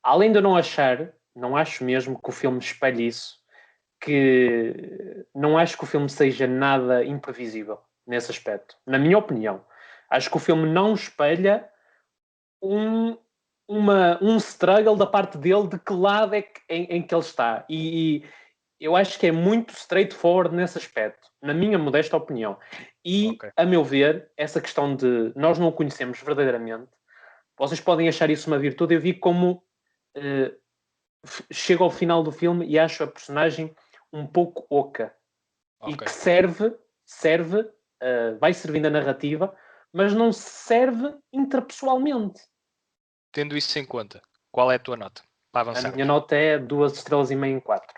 além de eu não achar, não acho mesmo que o filme espelhe isso, que não acho que o filme seja nada imprevisível nesse aspecto, na minha opinião. Acho que o filme não espelha um struggle da parte dele de que lado é que, em que ele está. E eu acho que é muito straightforward nesse aspecto, na minha modesta opinião. E, a meu ver, essa questão de nós não o conhecemos verdadeiramente, vocês podem achar isso uma virtude, eu vi como chego ao final do filme e acho a personagem um pouco oca. E que vai servindo a narrativa, mas não serve interpessoalmente. Tendo isso em conta, qual é a tua nota? Para A avançar. minha nota é 2 estrelas e meia em 4.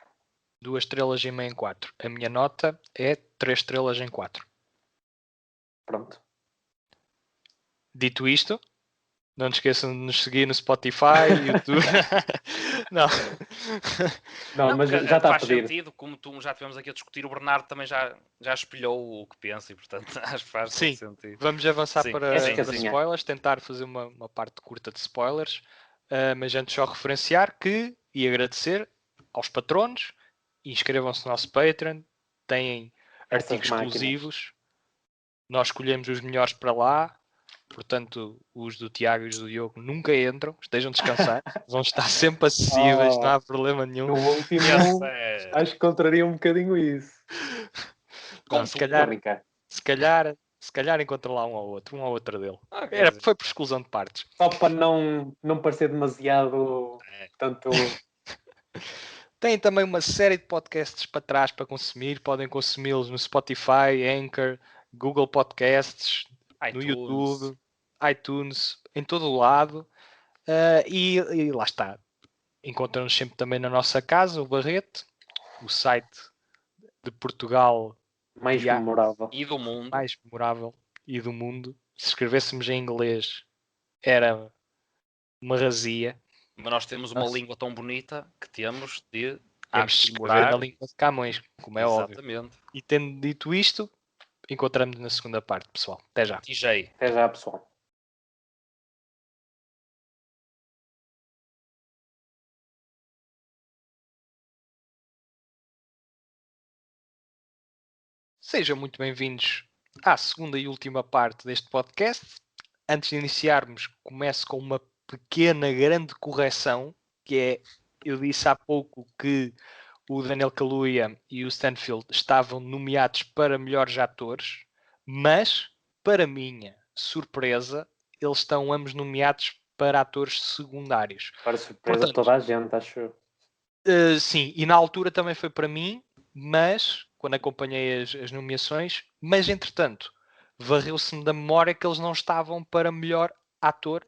2 estrelas e meia em 4. A minha nota é 3 estrelas em 4. Pronto. Dito isto, não te esqueçam de nos seguir no Spotify, YouTube. Não, mas já está a faz pedir. sentido, como tu já estivemos aqui a discutir, o Bernardo também já espelhou o que pensa e, portanto, acho que faz todo sentido. Vamos avançar para sim. spoilers, tentar fazer uma parte curta de spoilers. mas antes só referenciar e agradecer aos patronos, inscrevam-se no nosso Patreon, têm Essas artigos máquinas. exclusivos, nós escolhemos os melhores para lá, portanto os do Tiago e os do Diogo nunca entram, estejam descansados, vão estar sempre acessíveis, não há problema nenhum. No último, acho que contraria um bocadinho isso. Não, se calhar, brincar. se calhar encontra lá um ao outro dele. Foi por exclusão de partes. Só para não parecer demasiado. Portanto, Tem também uma série de podcasts para trás para consumir. Podem consumi-los no Spotify, Anchor, Google Podcasts, no YouTube, iTunes, em todo o lado. E lá está. Encontram-nos sempre também na nossa casa, o Barreto, o site de Portugal mais memorável. E do mundo. Mais memorável e do mundo. Se escrevêssemos em inglês, era uma razia. Mas nós temos uma língua tão bonita que temos de escrever na língua de Camões, como é óbvio. Exatamente. E tendo dito isto, encontramos na segunda parte, pessoal. Até já. TJ. Até já, pessoal. Sejam muito bem-vindos à segunda e última parte deste podcast. Antes de iniciarmos, começo com uma pequena, grande correção, que é, eu disse há pouco que o Daniel Kaluuya e o Stanfield estavam nomeados para melhores atores, mas, para minha surpresa, eles estão ambos nomeados para atores secundários. Para surpresa de toda a gente, acho. Sim, e na altura também foi para mim, mas, quando acompanhei as nomeações, mas entretanto, varreu-se-me da memória que eles não estavam para melhor ator,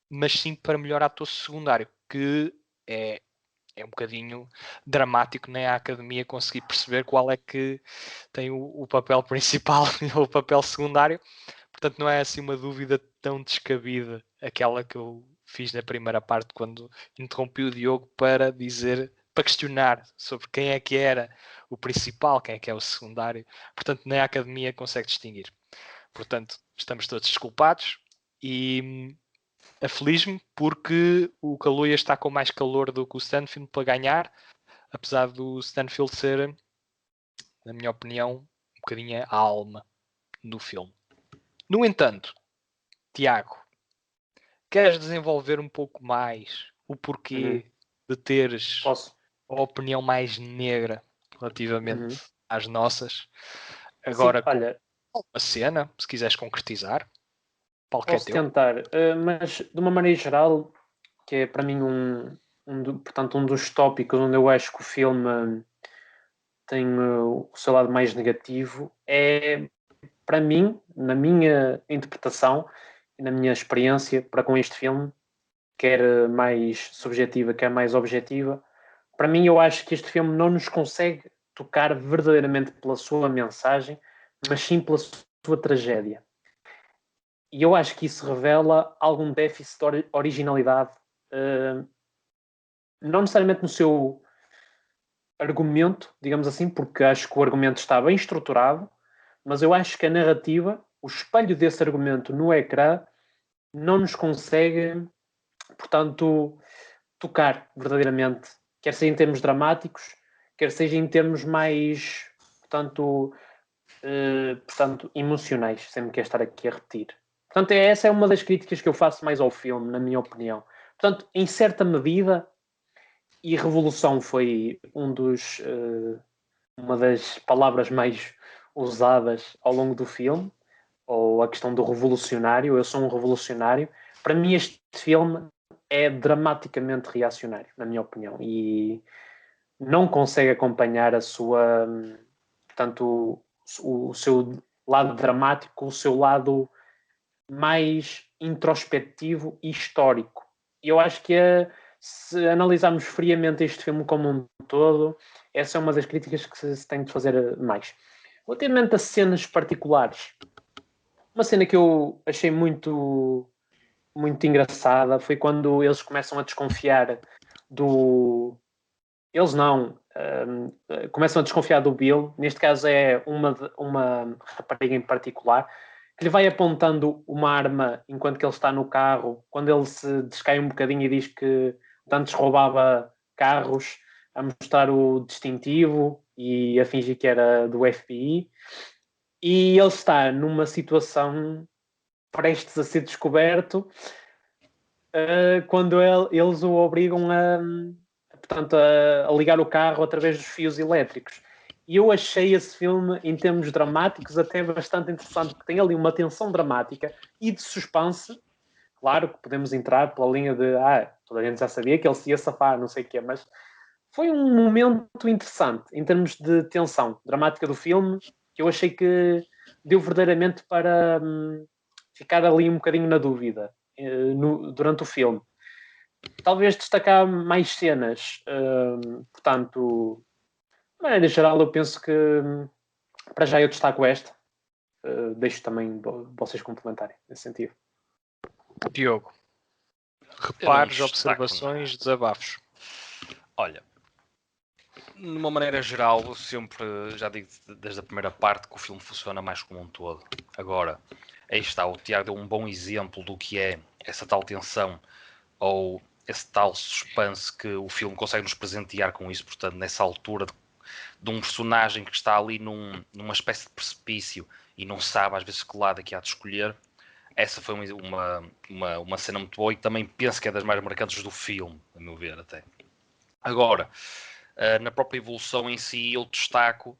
mas sim para melhor ator secundário, que é um bocadinho dramático, nem a academia conseguir perceber qual é que tem o papel principal e o papel secundário. Portanto, não é assim uma dúvida tão descabida aquela que eu fiz na primeira parte quando interrompi o Diogo para questionar sobre quem é que era o principal, quem é que é o secundário. Portanto, nem a academia consegue distinguir. Portanto, estamos todos desculpados e afeliz-me porque o Kaluuya está com mais calor do que o Stanfield para ganhar, apesar do Stanfield ser, na minha opinião, um bocadinho a alma do filme. No entanto, Tiago, queres desenvolver um pouco mais o porquê de teres a opinião mais negra relativamente às nossas? Agora, sim, olha, uma cena, se quiseres concretizar, posso tentar, mas de uma maneira geral, que é para mim portanto, um dos tópicos onde eu acho que o filme tem o seu lado mais negativo, é, para mim, na minha interpretação e na minha experiência para com este filme, quer mais subjetiva, quer mais objetiva, para mim eu acho que este filme não nos consegue tocar verdadeiramente pela sua mensagem, mas sim pela sua tragédia. E eu acho que isso revela algum déficit de originalidade, não necessariamente no seu argumento, digamos assim, porque acho que o argumento está bem estruturado, mas eu acho que a narrativa, o espelho desse argumento no ecrã, não nos consegue, portanto, tocar verdadeiramente, quer seja em termos dramáticos, quer seja em termos mais, portanto, emocionais, sem me querer estar aqui a repetir. Portanto, essa é uma das críticas que eu faço mais ao filme, na minha opinião. Portanto, em certa medida, e revolução foi uma das palavras mais usadas ao longo do filme, ou a questão do revolucionário, eu sou um revolucionário. Para mim este filme é dramaticamente reacionário, na minha opinião, e não consegue acompanhar a sua, portanto, o seu lado dramático, o seu lado mais introspectivo e histórico. E eu acho que se analisarmos friamente este filme como um todo, essa é uma das críticas que se tem de fazer mais. Relativamente a cenas particulares, uma cena que eu achei muito engraçada foi quando eles começam a desconfiar do... Eles não. Começam a desconfiar do Bill. Neste caso é uma rapariga em particular que lhe vai apontando uma arma enquanto que ele está no carro, quando ele se descai um bocadinho e diz que antes roubava carros, a mostrar o distintivo e a fingir que era do FBI. E ele está numa situação prestes a ser descoberto quando eles o obrigam portanto, a ligar o carro através dos fios elétricos. E eu achei esse filme, em termos dramáticos, até bastante interessante, porque tem ali uma tensão dramática e de suspense. Claro que podemos entrar pela linha de toda a gente já sabia que ele se ia safar, não sei o quê, mas foi um momento interessante em termos de tensão dramática do filme, que eu achei que deu verdadeiramente para ficar ali um bocadinho na dúvida durante o filme. Talvez destacar mais cenas, portanto, de maneira geral, eu penso que para já eu destaco esta. Deixo também vocês complementarem nesse sentido. Diogo, repares, observações, desabafos. Olha, de uma maneira geral, eu sempre já digo desde a primeira parte que o filme funciona mais como um todo. Agora, aí está, o Tiago deu um bom exemplo do que é essa tal tensão ou esse tal suspense que o filme consegue nos presentear com isso, portanto, nessa altura de um personagem que está ali numa espécie de precipício e não sabe às vezes que lado é que há de escolher. Essa foi uma cena muito boa e também penso que é das mais marcantes do filme, a meu ver até. Agora, na própria evolução em si, eu destaco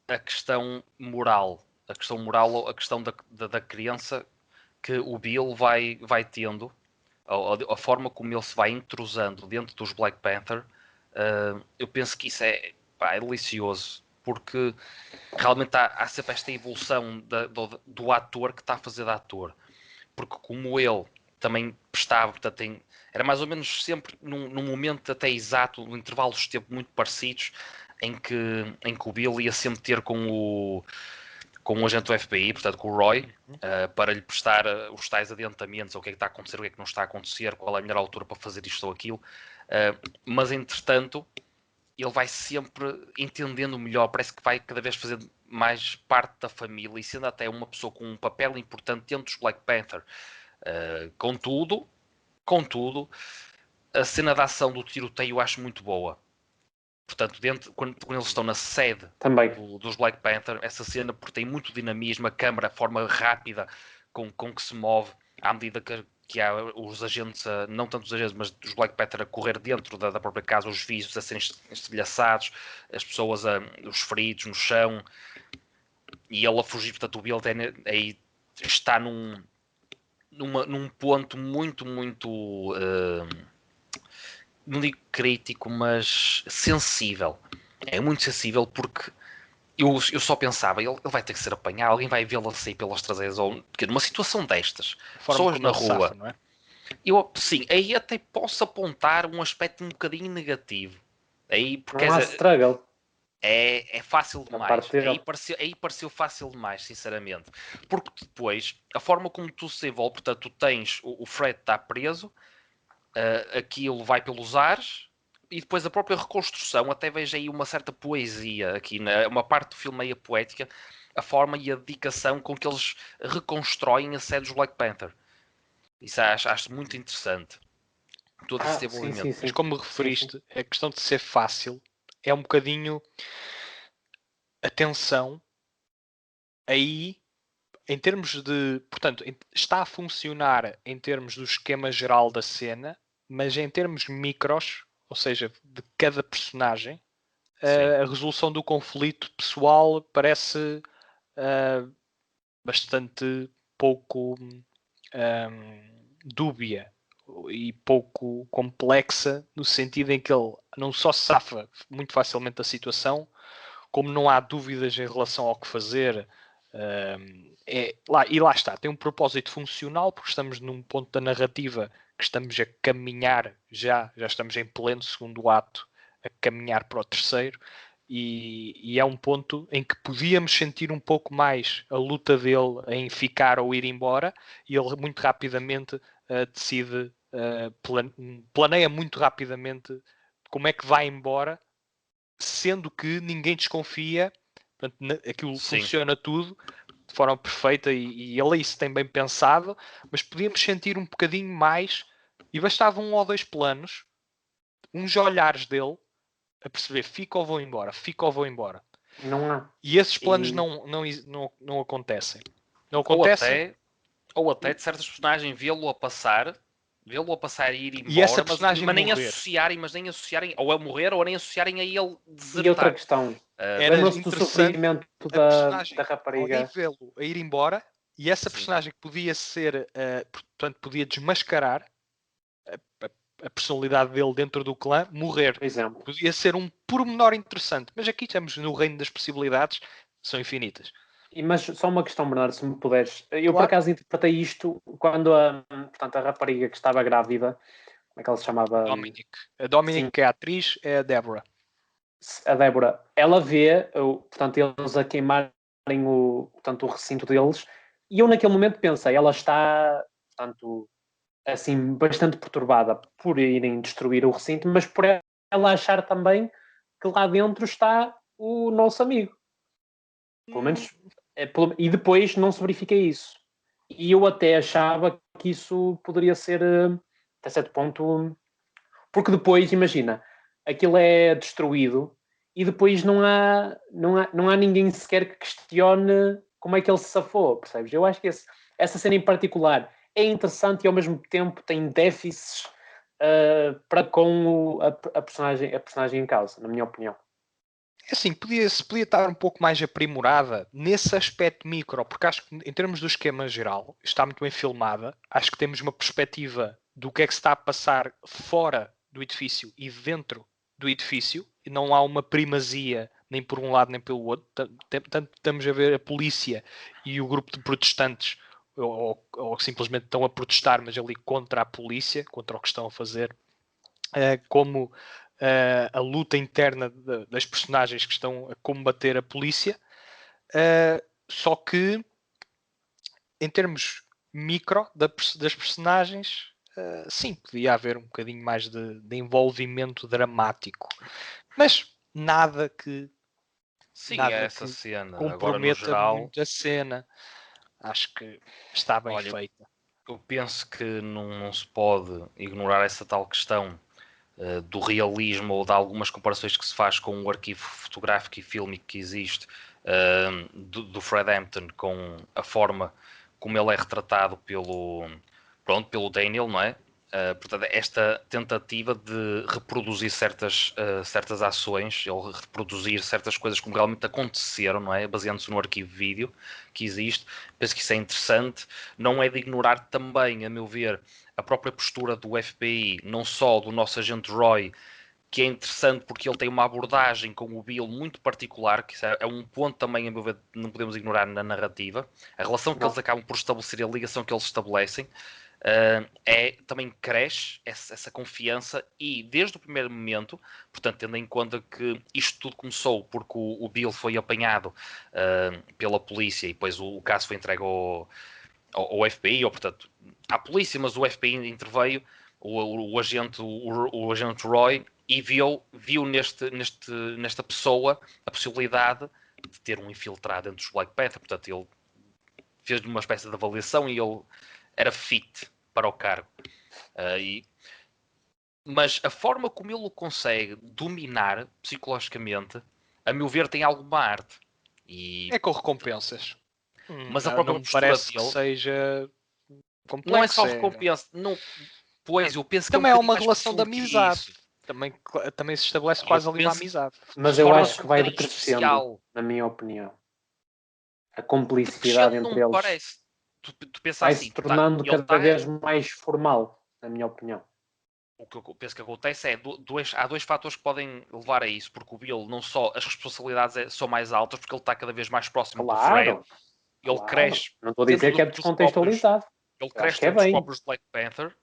a questão moral. A questão moral, a questão da criança que o Bill vai tendo, a forma como ele se vai entrosando dentro dos Black Panther. Eu penso que isso é delicioso, porque realmente há sempre esta evolução do ator que está a fazer de ator, porque como ele também prestava, portanto, era mais ou menos sempre num momento até exato, em intervalos de tempo muito parecidos, em que o Bill ia sempre ter com o agente do FBI, portanto com o Roy, para lhe prestar os tais adiantamentos, o que é que está a acontecer, o que é que não está a acontecer, qual é a melhor altura para fazer isto ou aquilo, mas entretanto ele vai sempre entendendo melhor, parece que vai cada vez fazer mais parte da família e sendo até uma pessoa com um papel importante dentro dos Black Panther. Contudo, a cena da ação do tiroteio eu acho muito boa. Portanto, quando eles estão na sede dos Black Panther, essa cena porque tem muito dinamismo, a câmara, a forma rápida com que se move, à medida que há os agentes, não tanto os agentes, mas os Black Panther a correr dentro da própria casa, os visos a serem estilhaçados, as pessoas, os feridos no chão, e ele a fugir. Portanto, o Bill aí está num ponto muito, não digo crítico, mas sensível. É muito sensível porque eu só pensava, ele vai ter que ser apanhado, alguém vai vê-lo sair pelas traseiras, ou numa situação destas, pessoas na rua. Safa, não é? Sim, aí até posso apontar um aspecto um bocadinho negativo. Aí, porque não há struggle. É fácil demais. Aí pareceu fácil demais, sinceramente. Porque depois, a forma como tu se envolve, portanto, tu tens o Fred está preso, aquilo vai pelos ares, e depois a própria reconstrução, até vejo aí uma certa poesia aqui, uma parte do filme meio poética, a forma e a dedicação com que eles reconstroem a sede dos Black Panther. Isso acho muito interessante. Todo esse desenvolvimento. Sim. Mas como referiste, a questão de ser fácil é um bocadinho atenção aí em termos de, portanto, está a funcionar em termos do esquema geral da cena, mas em termos micros, ou seja, de cada personagem, a resolução do conflito pessoal parece bastante pouco dúbia e pouco complexa, no sentido em que ele não só safa muito facilmente da situação, como não há dúvidas em relação ao que fazer. Lá está, tem um propósito funcional, porque estamos num ponto da narrativa que estamos a caminhar, já estamos em pleno segundo ato, a caminhar para o terceiro, e é um ponto em que podíamos sentir um pouco mais a luta dele em ficar ou ir embora, e ele muito rapidamente decide, planeia muito rapidamente como é que vai embora, sendo que ninguém desconfia, portanto, aquilo funciona tudo de forma perfeita e ele isso tem bem pensado, mas podíamos sentir um bocadinho mais e bastava 1 ou 2 planos, uns olhares dele a perceber fica ou vou embora, fica ou vou embora. Não há. E esses planos E- não acontecem. Não Ou acontecem. até de certas personagens vê-lo a passar e ir embora, E essa personagem mas nem morrer. associarem ou a morrer ou nem associarem a ele E outra desertar. questão, Era lembram-se do interessante sofrimento a da personagem, alguém rapariga? vê-lo a ir embora e essa Sim. personagem que podia ser, portanto, podia desmascarar a personalidade dele dentro do clã, morrer. Por exemplo. Podia ser um pormenor interessante, mas aqui estamos no reino das possibilidades, são infinitas. Mas só uma questão, Bernardo, se me puderes. Eu, por Claro. acaso, interpretei isto quando portanto, a rapariga que estava grávida, como é que ela se chamava? Dominic. A Dominic, Sim. que é a atriz, é a Deborah. A Débora, ela vê, portanto, eles a queimarem portanto, o recinto deles, e eu naquele momento pensei, ela está, portanto, assim, bastante perturbada por irem destruir o recinto, mas por ela achar também que lá dentro está o nosso amigo. Pelo menos, e depois não se verifica isso. E eu até achava que isso poderia ser, até certo ponto, porque depois, imagina, aquilo é destruído e depois não há ninguém sequer que questione como é que ele se safou, percebes? Eu acho que essa cena em particular é interessante e ao mesmo tempo tem déficits para com a personagem em causa, na minha opinião. Assim, podia estar um pouco mais aprimorada nesse aspecto micro, porque acho que em termos do esquema geral está muito bem filmada. Acho que temos uma perspectiva do que é que se está a passar fora do edifício e dentro do edifício, e não há uma primazia nem por um lado nem pelo outro. Tanto estamos a ver a polícia e o grupo de protestantes, ou simplesmente estão a protestar, mas ali contra a polícia, contra o que estão a fazer, como a luta interna das personagens que estão a combater a polícia, só que em termos micro das personagens, sim, podia haver um bocadinho mais de envolvimento dramático, mas nada que Sim, é essa cena. Agora, no comprometa geral, muito a cena. Acho que está bem olha, feita. eu penso que não se pode ignorar essa tal questão do realismo ou de algumas comparações que se faz com o arquivo fotográfico e fílmico que existe do Fred Hampton com a forma como ele é retratado pelo Daniel, não é? Portanto, esta tentativa de reproduzir certas ações, ou reproduzir certas coisas como realmente aconteceram, não é? Baseando-se no arquivo vídeo que existe, penso que isso é interessante. Não é de ignorar também, a meu ver, a própria postura do FBI, não só do nosso agente Roy, que é interessante porque ele tem uma abordagem com o Bill muito particular, que é um ponto também, a meu ver, não podemos ignorar na narrativa. A relação que eles acabam por estabelecer, a ligação que eles estabelecem, também cresce essa confiança e desde o primeiro momento, portanto, tendo em conta que isto tudo começou porque o Bill foi apanhado pela polícia e depois o caso foi entregue ao FBI, ou portanto, à polícia, mas o FBI interveio, o agente Roy, e viu nesta pessoa a possibilidade de ter um infiltrado dentro dos Black Panther, portanto, ele fez uma espécie de avaliação e ele era fit para o cargo. Mas a forma como ele o consegue dominar psicologicamente, a meu ver, tem alguma arte. É com recompensas. Mas a própria não me postura parece que dele seja complexo. não é só recompensa. Não, pois, eu penso que Também é é um uma mais relação de profundo que amizade. isso. Também se estabelece Eu quase ali uma penso amizade. Mas eu acho torna-se que um vai bocadinho decrescendo, especial. na minha opinião. A Crescendo complicidade não entre me eles parece. Tu pensa vai assim, se tornando ele cada vez mais formal, na minha opinião. o que eu penso que acontece é há dois fatores que podem levar a isso, porque o Bill não só as responsabilidades são mais altas, porque ele está cada vez mais próximo do Fred, Claro, ele claro. cresce Não estou a dentro dizer que é dos próprios, descontextualizado. ele Eu acho cresce que é dentro dos bem. próprios Black Panther,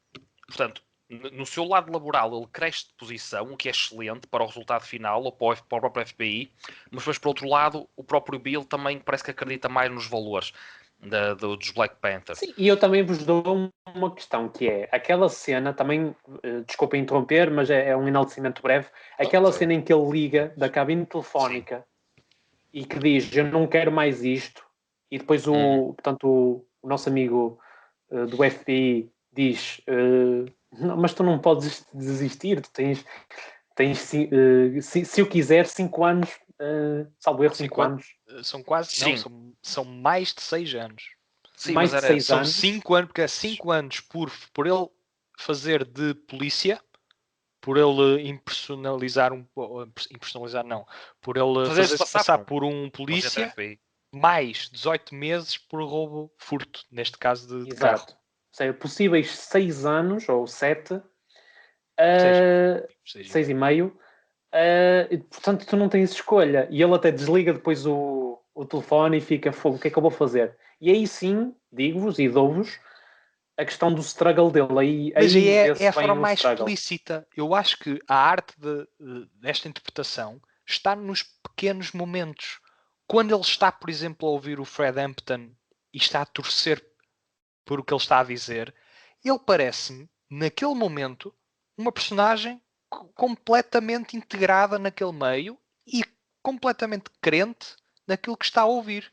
portanto, no seu lado laboral ele cresce de posição, o que é excelente para o resultado final ou para o próprio FBI, mas depois por outro lado o próprio Bill também parece que acredita mais nos valores dos Black Panther. Sim, e eu também vos dou uma questão, que é aquela cena, também, desculpa interromper, mas é um enaltecimento breve, aquela cena em que ele liga da cabine telefónica e que diz, eu não quero mais isto, e depois portanto, o nosso amigo do FBI diz não, mas tu não podes desistir, tu tens se eu quiser 5 anos, salvo erro 5 anos. São quase, Sim. não, são mais de 6 anos. Sim, mais mas de era, 6 São anos. 5 anos, porque é 5 anos por ele fazer de polícia, por ele impersonalizar impersonalizar não, por ele Fazer-se fazer-se passar passar por por um agente da polícia, FBI. mais 18 meses por roubo, furto, neste caso de carro. Exato. Ou seja, possíveis 6 anos ou 7, Seis 6 e meio. Portanto, tu não tens escolha. E ele até desliga depois o telefone e fica fogo. O que é que eu vou fazer? E aí sim, digo-vos e dou-vos a questão do struggle dele. Mas aí é vê-se a bem forma o mais struggle. explícita. Eu acho que a arte desta interpretação está nos pequenos momentos. Quando ele está, por exemplo, a ouvir o Fred Hampton e está a torcer por o que ele está a dizer, ele parece-me, naquele momento, uma personagem completamente integrada naquele meio e completamente crente naquilo que está a ouvir.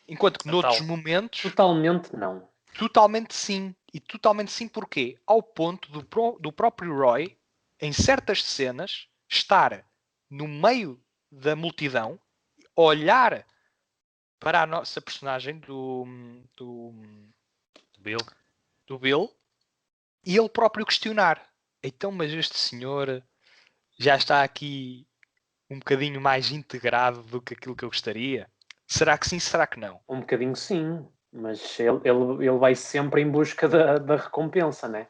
Enquanto que noutros momentos, Totalmente não. totalmente sim. E totalmente sim porquê? Ao ponto do próprio Roy, em certas cenas, estar no meio da multidão, olhar para a nossa personagem do Bill. do Bill e ele próprio questionar. Então, mas este senhor já está aqui um bocadinho mais integrado do que aquilo que eu gostaria? Será que sim, será que não? Um bocadinho sim, mas ele vai sempre em busca da recompensa, né?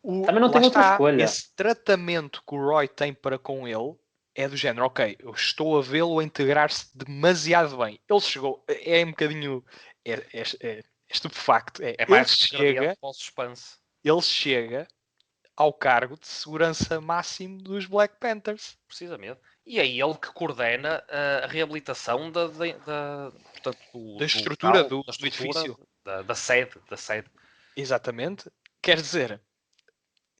Também não Lá tem outra está, escolha. esse tratamento que o Roy tem para com ele é do género, ok, eu estou a vê-lo a integrar-se demasiado bem. Ele chegou, é um bocadinho, é estupefacto. É mais ingrediente para o suspense. Ele chega ao cargo de segurança máximo dos Black Panthers. Precisamente. E é ele que coordena a reabilitação portanto, Da do estrutura local, do da estrutura, edifício. da sede. Exatamente. Quer dizer,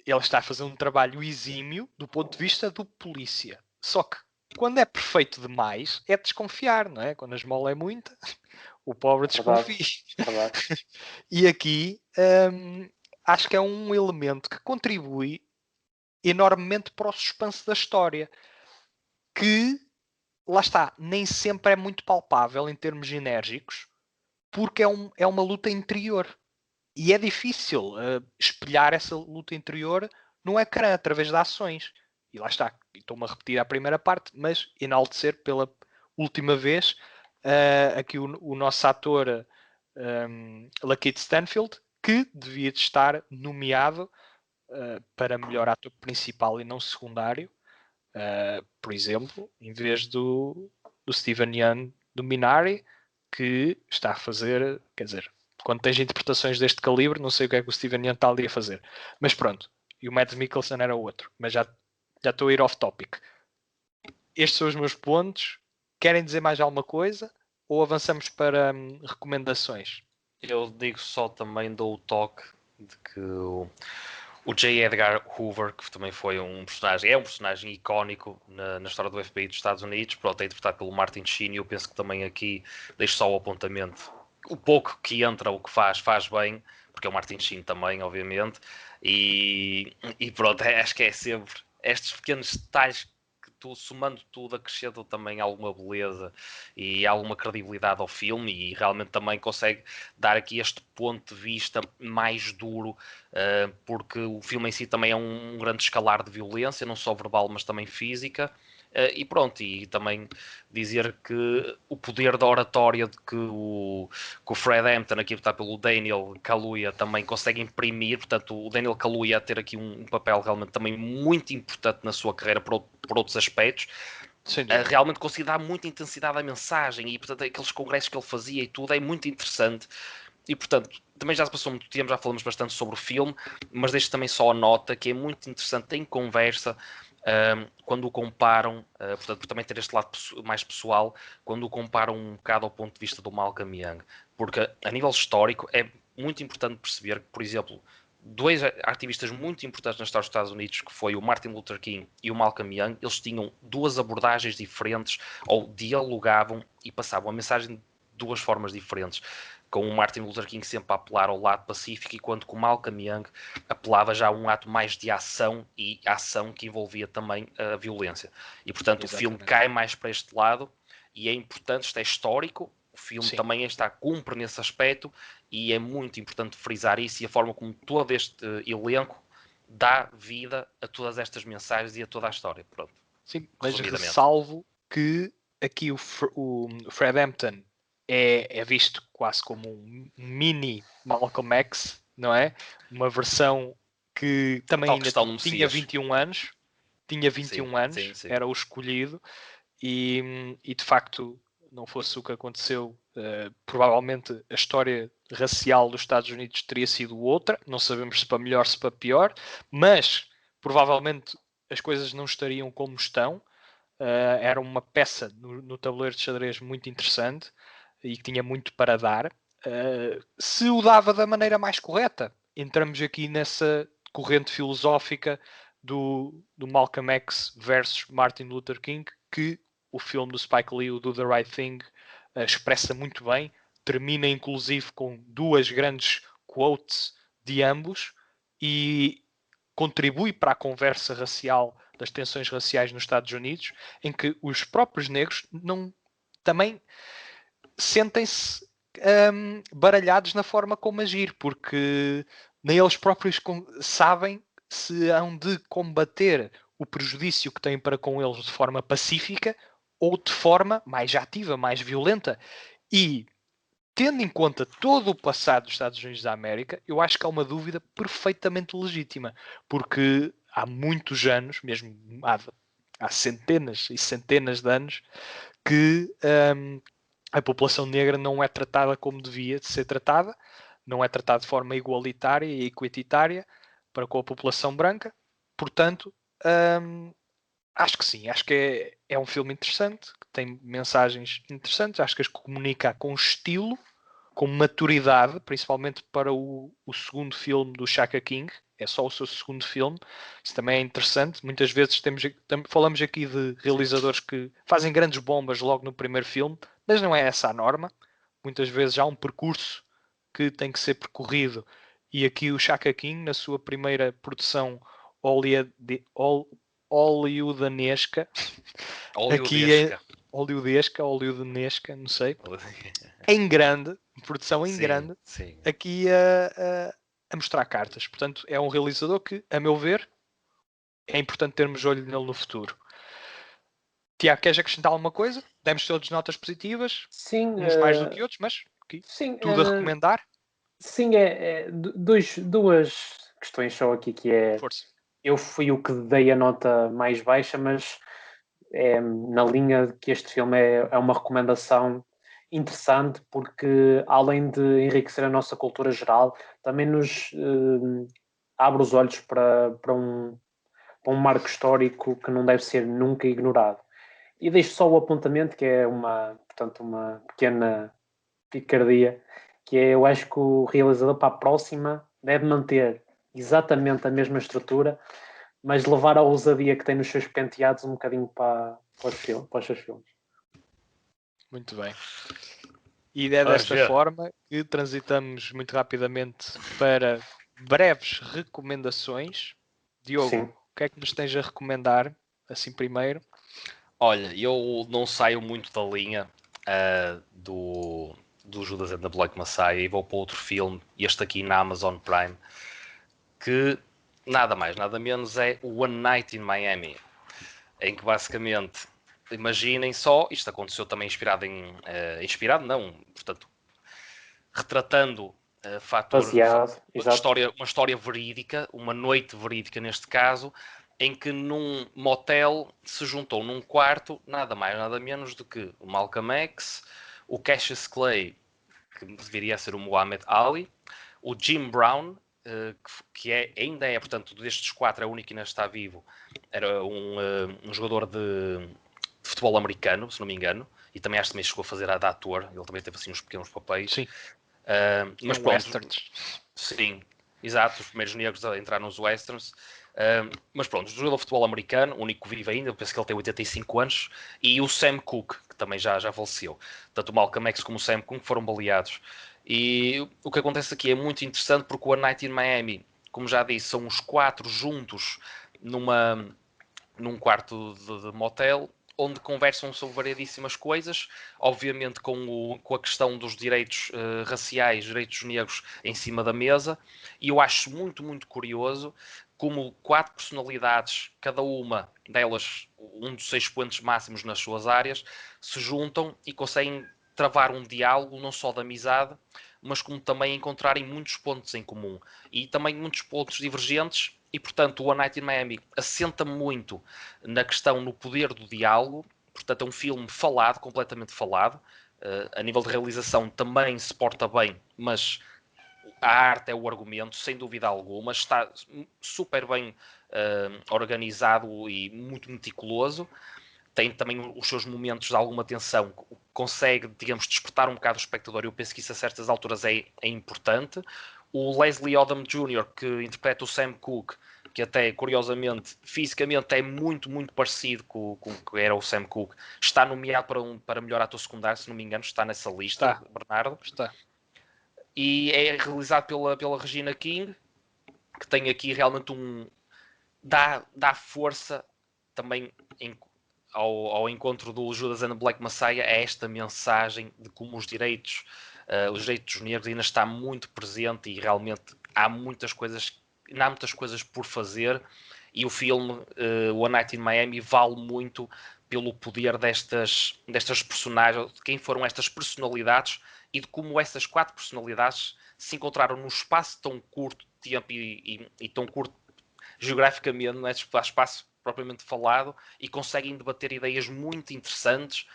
ele está a fazer um trabalho exímio do ponto de vista do polícia. Só que quando é perfeito demais, é desconfiar, não é? Quando a esmola é muita, o pobre desconfia. Verdade. E aqui acho que é um elemento que contribui enormemente para o suspense da história. Que, lá está, nem sempre é muito palpável em termos enérgicos, porque é uma luta interior. E é difícil espelhar essa luta interior no ecrã através de ações. E lá está, estou-me a repetir a primeira parte, mas enaltecer pela última vez aqui o nosso ator Lakeith Stanfield, que devia de estar nomeado para melhor ator principal e não secundário, por exemplo, em vez do Steven Yeun do Minari, que está a fazer, quer dizer, quando tens interpretações deste calibre, não sei o que é que o Steven Yeun está ali a fazer. Mas pronto, e o Mads Mikkelsen era outro, mas já estou a ir off topic. Estes são os meus pontos. Querem dizer mais alguma coisa? Ou avançamos para recomendações? Eu digo só também, dou o toque de que o J. Edgar Hoover, que também foi um personagem icónico na história do FBI dos Estados Unidos, pronto, é interpretado pelo Martin Sheen, e eu penso que também aqui deixo só o apontamento. O pouco que entra, o que faz bem, porque é o Martin Sheen também, obviamente, e pronto, acho que é sempre estes pequenos detalhes que tu, somando tudo, acrescentam também alguma beleza e alguma credibilidade ao filme, e realmente também consegue dar aqui este ponto de vista mais duro, porque o filme em si também é um grande escalar de violência, não só verbal, mas também física. E pronto, e também dizer que o poder da oratória de que o Fred Hampton, aqui está pelo Daniel Kaluuya, também consegue imprimir, portanto o Daniel Kaluuya a ter aqui um papel realmente também muito importante na sua carreira por outros aspectos, realmente conseguir dar muita intensidade à mensagem, e portanto aqueles congressos que ele fazia e tudo é muito interessante. E portanto, também já se passou muito tempo, já falamos bastante sobre o filme, mas deixo também só a nota que é muito interessante em conversa, quando o comparam, portanto, por também ter este lado mais pessoal, quando o comparam um bocado ao ponto de vista do Malcolm Young, porque a nível histórico é muito importante perceber que, por exemplo, dois ativistas muito importantes na história dos Estados Unidos, que foi o Martin Luther King e o Malcolm Young, eles tinham duas abordagens diferentes, ou dialogavam e passavam a mensagem duas formas diferentes, com o Martin Luther King sempre a apelar ao lado pacífico, enquanto que o Malcolm Young apelava já a um ato mais de ação, e ação que envolvia também a violência. E, portanto, o filme cai mais para este lado, e é importante, isto é histórico, o filme também está cumpre nesse aspecto, e é muito importante frisar isso, e a forma como todo este elenco dá vida a todas estas mensagens e a toda a história. Pronto. Sim, mas ressalvo que aqui o Fred Hampton é visto quase como um mini Malcolm X, não é? Uma versão que também ainda tinha 21 anos. Tinha 21 anos, sim. Era o escolhido, e de facto, não fosse o que aconteceu, provavelmente a história racial dos Estados Unidos teria sido outra. Não sabemos se para melhor, se para pior, mas provavelmente as coisas não estariam como estão. Era uma peça no tabuleiro de xadrez muito interessante e que tinha muito para dar. Se o dava da maneira mais correta, entramos aqui nessa corrente filosófica do Malcolm X versus Martin Luther King, que o filme do Spike Lee, o Do the Right Thing, expressa muito bem. Termina inclusive com duas grandes quotes de ambos e contribui para a conversa racial, das tensões raciais nos Estados Unidos, em que os próprios negros também sentem-se baralhados na forma como agir, porque nem eles próprios sabem se hão de combater o prejudício que têm para com eles de forma pacífica ou de forma mais ativa, mais violenta. E tendo em conta todo o passado dos Estados Unidos da América, eu acho que há uma dúvida perfeitamente legítima, porque há muitos anos, mesmo há centenas e centenas de anos, que a população negra não é tratada como devia de ser tratada, não é tratada de forma igualitária e equitatária para com a população branca. Portanto, acho que sim, acho que é um filme interessante, que tem mensagens interessantes, acho que as comunica com estilo, com maturidade, principalmente para o segundo filme do Shaka King. É só o seu segundo filme, isso também é interessante. Muitas vezes falamos aqui de realizadores que fazem grandes bombas logo no primeiro filme, mas não é essa a norma. Muitas vezes há um percurso que tem que ser percorrido, e aqui o Shaka King, na sua primeira produção hollywoodanesca, hollywoodanesca, não sei, em grande, produção em grande, aqui a mostrar cartas. Portanto, é um realizador que, a meu ver, é importante termos olho nele no futuro. Tiago, queres acrescentar alguma coisa? Demos todos notas positivas, uns mais do que outros, mas tudo a recomendar. Sim, duas questões só aqui, que é... Força. Eu fui o que dei a nota mais baixa, mas é na linha de que este filme é uma recomendação interessante, porque além de enriquecer a nossa cultura geral, também nos abre os olhos para um marco histórico que não deve ser nunca ignorado. E deixo só o apontamento, que é uma pequena picardia, que é, eu acho que o realizador para a próxima deve manter exatamente a mesma estrutura, mas levar a ousadia que tem nos seus penteados um bocadinho para os seus filmes. Muito bem. E é desta forma que transitamos muito rapidamente para breves recomendações. Diogo, sim, o que é que nos tens a recomendar, assim primeiro? Olha, eu não saio muito da linha do Judas and the Black Messiah e vou para outro filme, este aqui na Amazon Prime, que nada mais, nada menos é o One Night in Miami, em que basicamente, imaginem só, isto aconteceu também retratando fatores, uma história verídica, uma noite verídica neste caso, em que num motel se juntou num quarto nada mais, nada menos do que o Malcolm X, o Cassius Clay, que deveria ser o Muhammad Ali, o Jim Brown, que ainda é, portanto, destes quatro, é o único que ainda está vivo, era um jogador de futebol americano, se não me engano, e também acho que também chegou a fazer a de ator, ele também teve assim uns pequenos papéis. Sim. Mas pronto, sim, exato, os primeiros negros a entrar nos westerns. Mas pronto, jogador de futebol americano, o único que vive ainda, eu penso que ele tem 85 anos, e o Sam Cooke, que também já faleceu. Tanto o Malcolm X como o Sam Cooke foram baleados. E o que acontece aqui é muito interessante porque o One Night in Miami, como já disse, são os 4 juntos num quarto de motel, onde conversam sobre variedíssimas coisas, obviamente com a questão dos direitos raciais, direitos negros em cima da mesa, e eu acho muito, muito curioso como 4 personalidades, cada uma delas um dos 6 expoentes máximos nas suas áreas, se juntam e conseguem travar um diálogo não só de amizade, mas como também encontrarem muitos pontos em comum e também muitos pontos divergentes. E portanto, o One Night in Miami assenta muito na questão, no poder do diálogo. Portanto, é um filme falado, completamente falado. A nível de realização também se porta bem, mas a arte é o argumento, sem dúvida alguma. Está super bem organizado e muito meticuloso. Tem também os seus momentos de alguma tensão, consegue, digamos, despertar um bocado o espectador. Eu penso que isso a certas alturas é importante. O Leslie Odom Jr., que interpreta o Sam Cooke, que até, curiosamente, fisicamente é muito, muito parecido com o que era o Sam Cooke, está nomeado para melhor ator secundário, se não me engano, está nessa lista, Está. Bernardo. Está. E é realizado pela Regina King, que tem aqui realmente dá força também ao encontro do Judas and the Black Messiah, é esta mensagem de como os direitos negros ainda está muito presente e realmente há muitas coisas por fazer, e o filme One Night in Miami vale muito pelo poder destas personagens, de quem foram estas personalidades e de como essas 4 personalidades se encontraram num espaço tão curto de tempo e tão curto geograficamente, não é espaço propriamente falado, e conseguem debater ideias muito interessantes,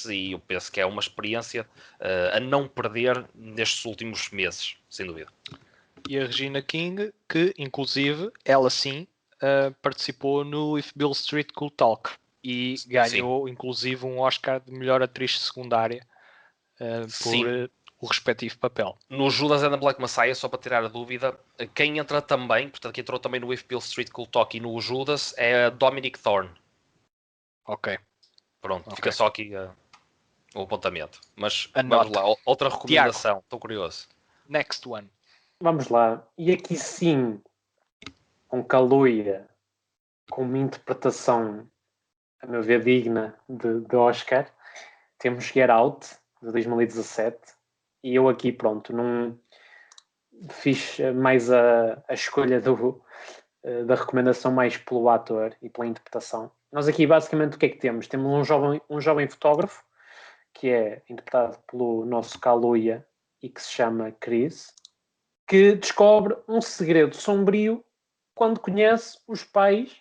e eu penso que é uma experiência a não perder nestes últimos meses, sem dúvida. E a Regina King, que inclusive, ela sim, participou no If Beale Street Could Talk e ganhou inclusive um Oscar de melhor atriz secundária por o respectivo papel. No Judas and the Black Messiah, só para tirar a dúvida, quem entra também, portanto, quem entrou também no If Beale Street Could Talk e no Judas é a Dominic Thorne. Ok. Pronto, fica só aqui o apontamento. Mas vamos lá, outra recomendação, Tiago. Estou curioso. Next one. Vamos lá. E aqui sim, com Kaluuya, com uma interpretação, a meu ver, digna de Oscar, temos Get Out, de 2017, e eu aqui, pronto, não fiz mais a escolha da recomendação mais pelo ator e pela interpretação. Nós aqui, basicamente, o que é que temos? Temos um jovem fotógrafo, que é interpretado pelo nosso Kaluuya e que se chama Chris, que descobre um segredo sombrio quando conhece os pais,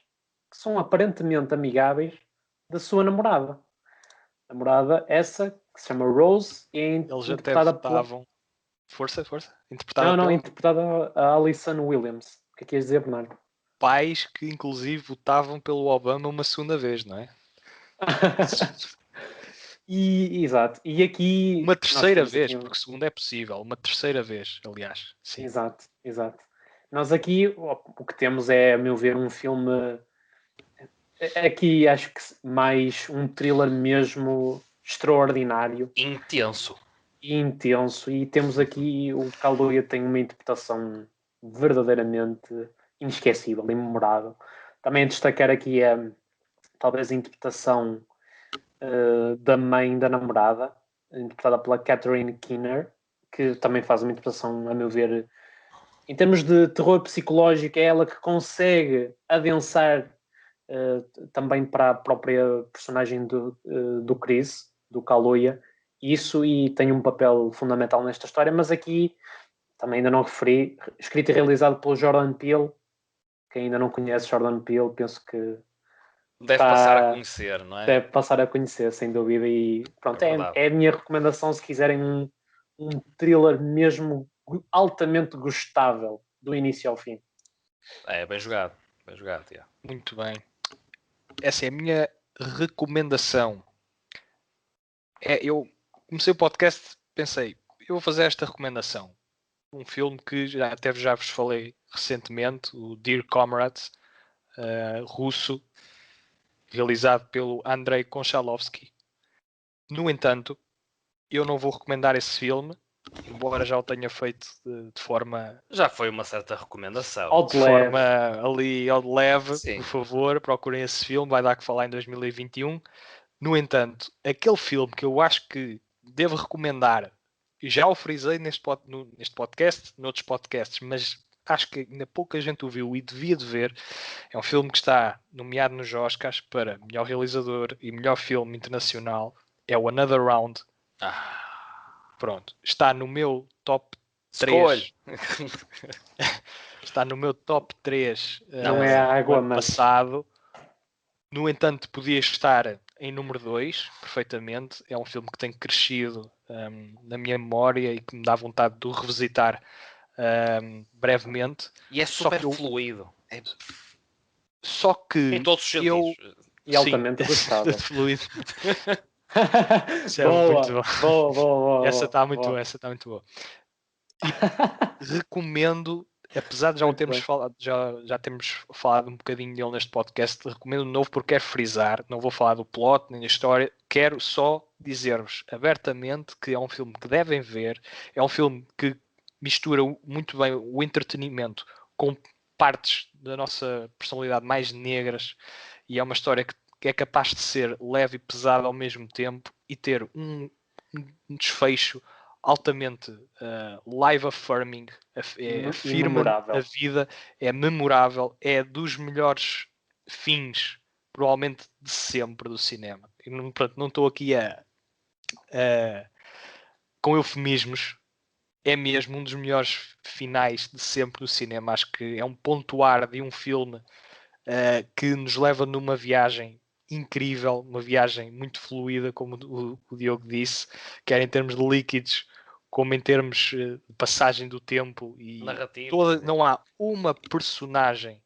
que são aparentemente amigáveis, da sua namorada. Namorada essa, que se chama Rose, e é Eles até interpretada votavam... Força. Interpretada Não, interpretada a Alison Williams. O que é que ias dizer, Bernardo? Pais que inclusive votavam pelo Obama uma segunda vez, não é? Exato. E aqui... Uma terceira vez, aqui... porque segunda é possível. Uma terceira vez, aliás. Sim. Exato. Nós aqui, o que temos é, a meu ver, um filme... Aqui acho que mais um thriller mesmo extraordinário. Intenso. E intenso. E temos aqui, o Kaluuya tem uma interpretação verdadeiramente inesquecível, imemorável. Também destacar aqui talvez a interpretação da mãe da namorada, interpretada pela Catherine Keener, que também faz uma interpretação, a meu ver, em termos de terror psicológico, é ela que consegue adensar também para a própria personagem do Chris, do Kaluuya, isso, e tem um papel fundamental nesta história, mas aqui também ainda não referi, escrito e realizado pelo Jordan Peele. Quem ainda não conhece Jordan Peele, penso que Deve passar a conhecer, não é? deve passar a conhecer, sem dúvida. E pronto, é a minha recomendação se quiserem um thriller mesmo altamente gostável, do início ao fim. É, bem jogado, Tiago. Muito bem. Essa é a minha recomendação. Eu comecei o podcast, pensei, eu vou fazer esta recomendação. um filme que até já vos falei recentemente, o Dear Comrades, russo, realizado pelo Andrei Konchalovsky. No entanto, eu não vou recomendar esse filme, embora já o tenha feito de forma... Já foi uma certa recomendação. Ao de leve. forma ali ao de leve, Sim. por favor, procurem esse filme, vai dar que falar em 2021. No entanto, aquele filme que eu acho que devo recomendar, e já o frisei neste podcast, noutros podcasts, mas acho que ainda pouca gente o viu e devia de ver, é um filme que está nomeado nos Oscars para melhor realizador e melhor filme internacional, é o Another Round. Pronto, está no meu top 3. Está no meu top 3 Não é a água, ano mas... passado. No entanto, podia estar em número 2, perfeitamente. É um filme que tem crescido na minha memória e que me dá vontade de o revisitar brevemente. E é super fluido. Só que em todos os sentidos. E altamente gostável. Fluido. Boa. Essa está muito boa. E recomendo, apesar de já termos falado um bocadinho dele neste podcast, recomendo de novo porque quero frisar, não vou falar do plot nem da história, quero só dizer-vos abertamente que é um filme que devem ver, é um filme que mistura muito bem o entretenimento com partes da nossa personalidade mais negras e é uma história que é capaz de ser leve e pesada ao mesmo tempo e ter um desfecho altamente life affirming, afirma a vida, é memorável, é dos melhores fins provavelmente de sempre do cinema. E não estou aqui com eufemismos, é mesmo um dos melhores finais de sempre do cinema. Acho que é um pontuar de um filme que nos leva numa viagem incrível, uma viagem muito fluida, como o Diogo disse, quer em termos de líquidos, como em termos de passagem do tempo e não há uma personagem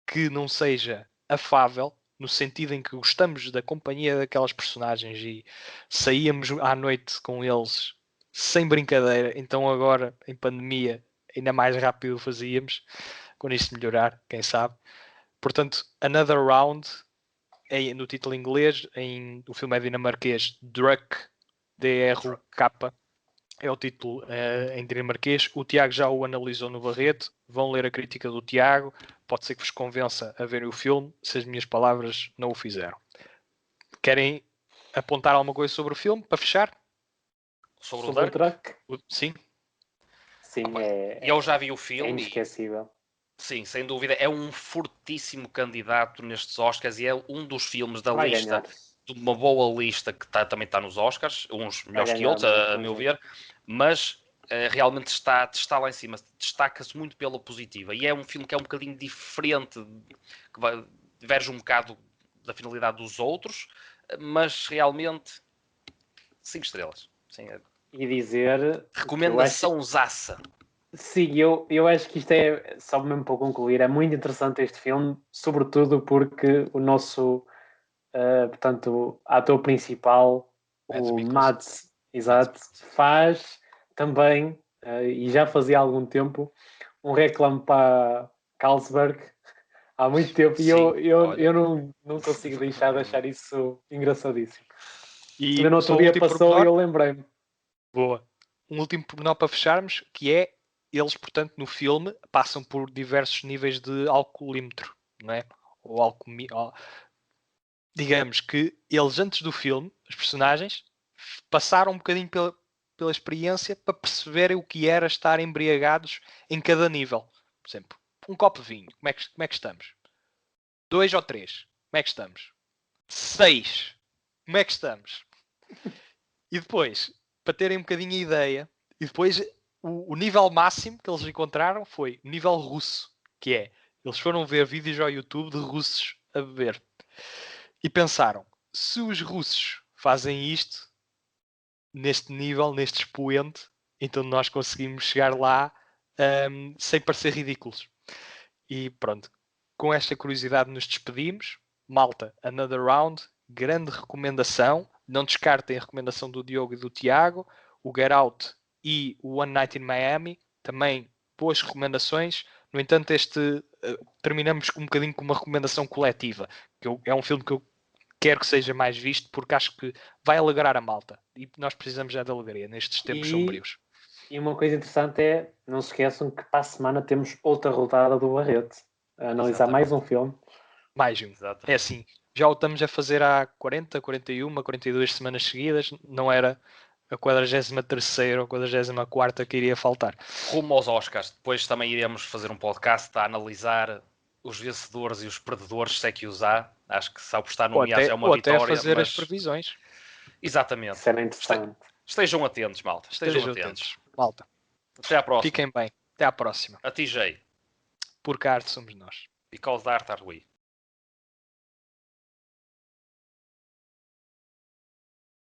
que não seja afável, no sentido em que gostamos da companhia daquelas personagens e saíamos à noite com eles sem brincadeira, então agora em pandemia ainda mais rápido o fazíamos, quando isto melhorar, quem sabe. Portanto, Another Round, no título inglês, o filme é dinamarquês, Druck, D-R-U-K, é o título em dinamarquês. O Tiago já o analisou no Barreto, vão ler a crítica do Tiago, pode ser que vos convença a verem o filme, se as minhas palavras não o fizeram. Querem apontar alguma coisa sobre o filme, para fechar? Sobre o Druck? Sim. Sim, eu já vi o filme. É inesquecível. Sim, sem dúvida. É um fortíssimo candidato nestes Oscars e é um dos filmes da Vai lista, ganhar. de uma boa lista que também está nos Oscars, uns melhores que outros, a meu ver, mas realmente está lá em cima, destaca-se muito pela positiva. E é um filme que é um bocadinho diferente, que diverge um bocado da finalidade dos outros, mas realmente 5 estrelas. Sim, E dizer... recomendação zaça. Sim, eu acho que isto é, só mesmo para concluir, é muito interessante este filme, sobretudo porque o nosso, portanto, ator principal, o Mads, exato, faz também, e já fazia há algum tempo, um reclame para Carlsberg há muito tempo. Sim, e eu não consigo deixar de achar isso engraçadíssimo. E no outro dia passou e eu lembrei-me. Boa. Um último pormenor para fecharmos, que é eles, portanto, no filme passam por diversos níveis de alcoolímetro, não é? Ou digamos que eles, antes do filme, os personagens, passaram um bocadinho pela experiência para perceberem o que era estar embriagados em cada nível. Por exemplo, um copo de vinho, como é que estamos? 2 ou 3, como é que estamos? 6, como é que estamos? E depois, para terem um bocadinho a ideia, e depois o nível máximo que eles encontraram foi o nível russo, que é, eles foram ver vídeos ao YouTube de russos a beber. E pensaram, se os russos fazem isto, neste nível, neste expoente, então nós conseguimos chegar lá sem parecer ridículos. E pronto, com esta curiosidade nos despedimos. Malta, Another Round, grande recomendação. Não descartem a recomendação do Diogo e do Tiago. O Get Out e o One Night in Miami também boas recomendações. No entanto, terminamos um bocadinho com uma recomendação coletiva, que é um filme que eu quero que seja mais visto, porque acho que vai alegrar a malta. E nós precisamos já de alegria nestes tempos sombrios. E uma coisa interessante é, não se esqueçam que para a semana temos outra rodada do Barrete. A analisar mais um filme. Mais um. É assim, já o estamos a fazer há 40, 41, 42 semanas seguidas. Não era a 43ª ou 44ª que iria faltar. Rumo aos Oscars. Depois também iremos fazer um podcast a analisar os vencedores e os perdedores, se é que os há. Acho que se apostar nomeados é uma vitória. Ou até fazer mas... as previsões. Exatamente. Isso era interessante. Estejam atentos, malta. Estejam atentos. Malta. Até à próxima. Fiquem bem. Até à próxima. A TJ. Porque a arte somos nós. Because the art are we.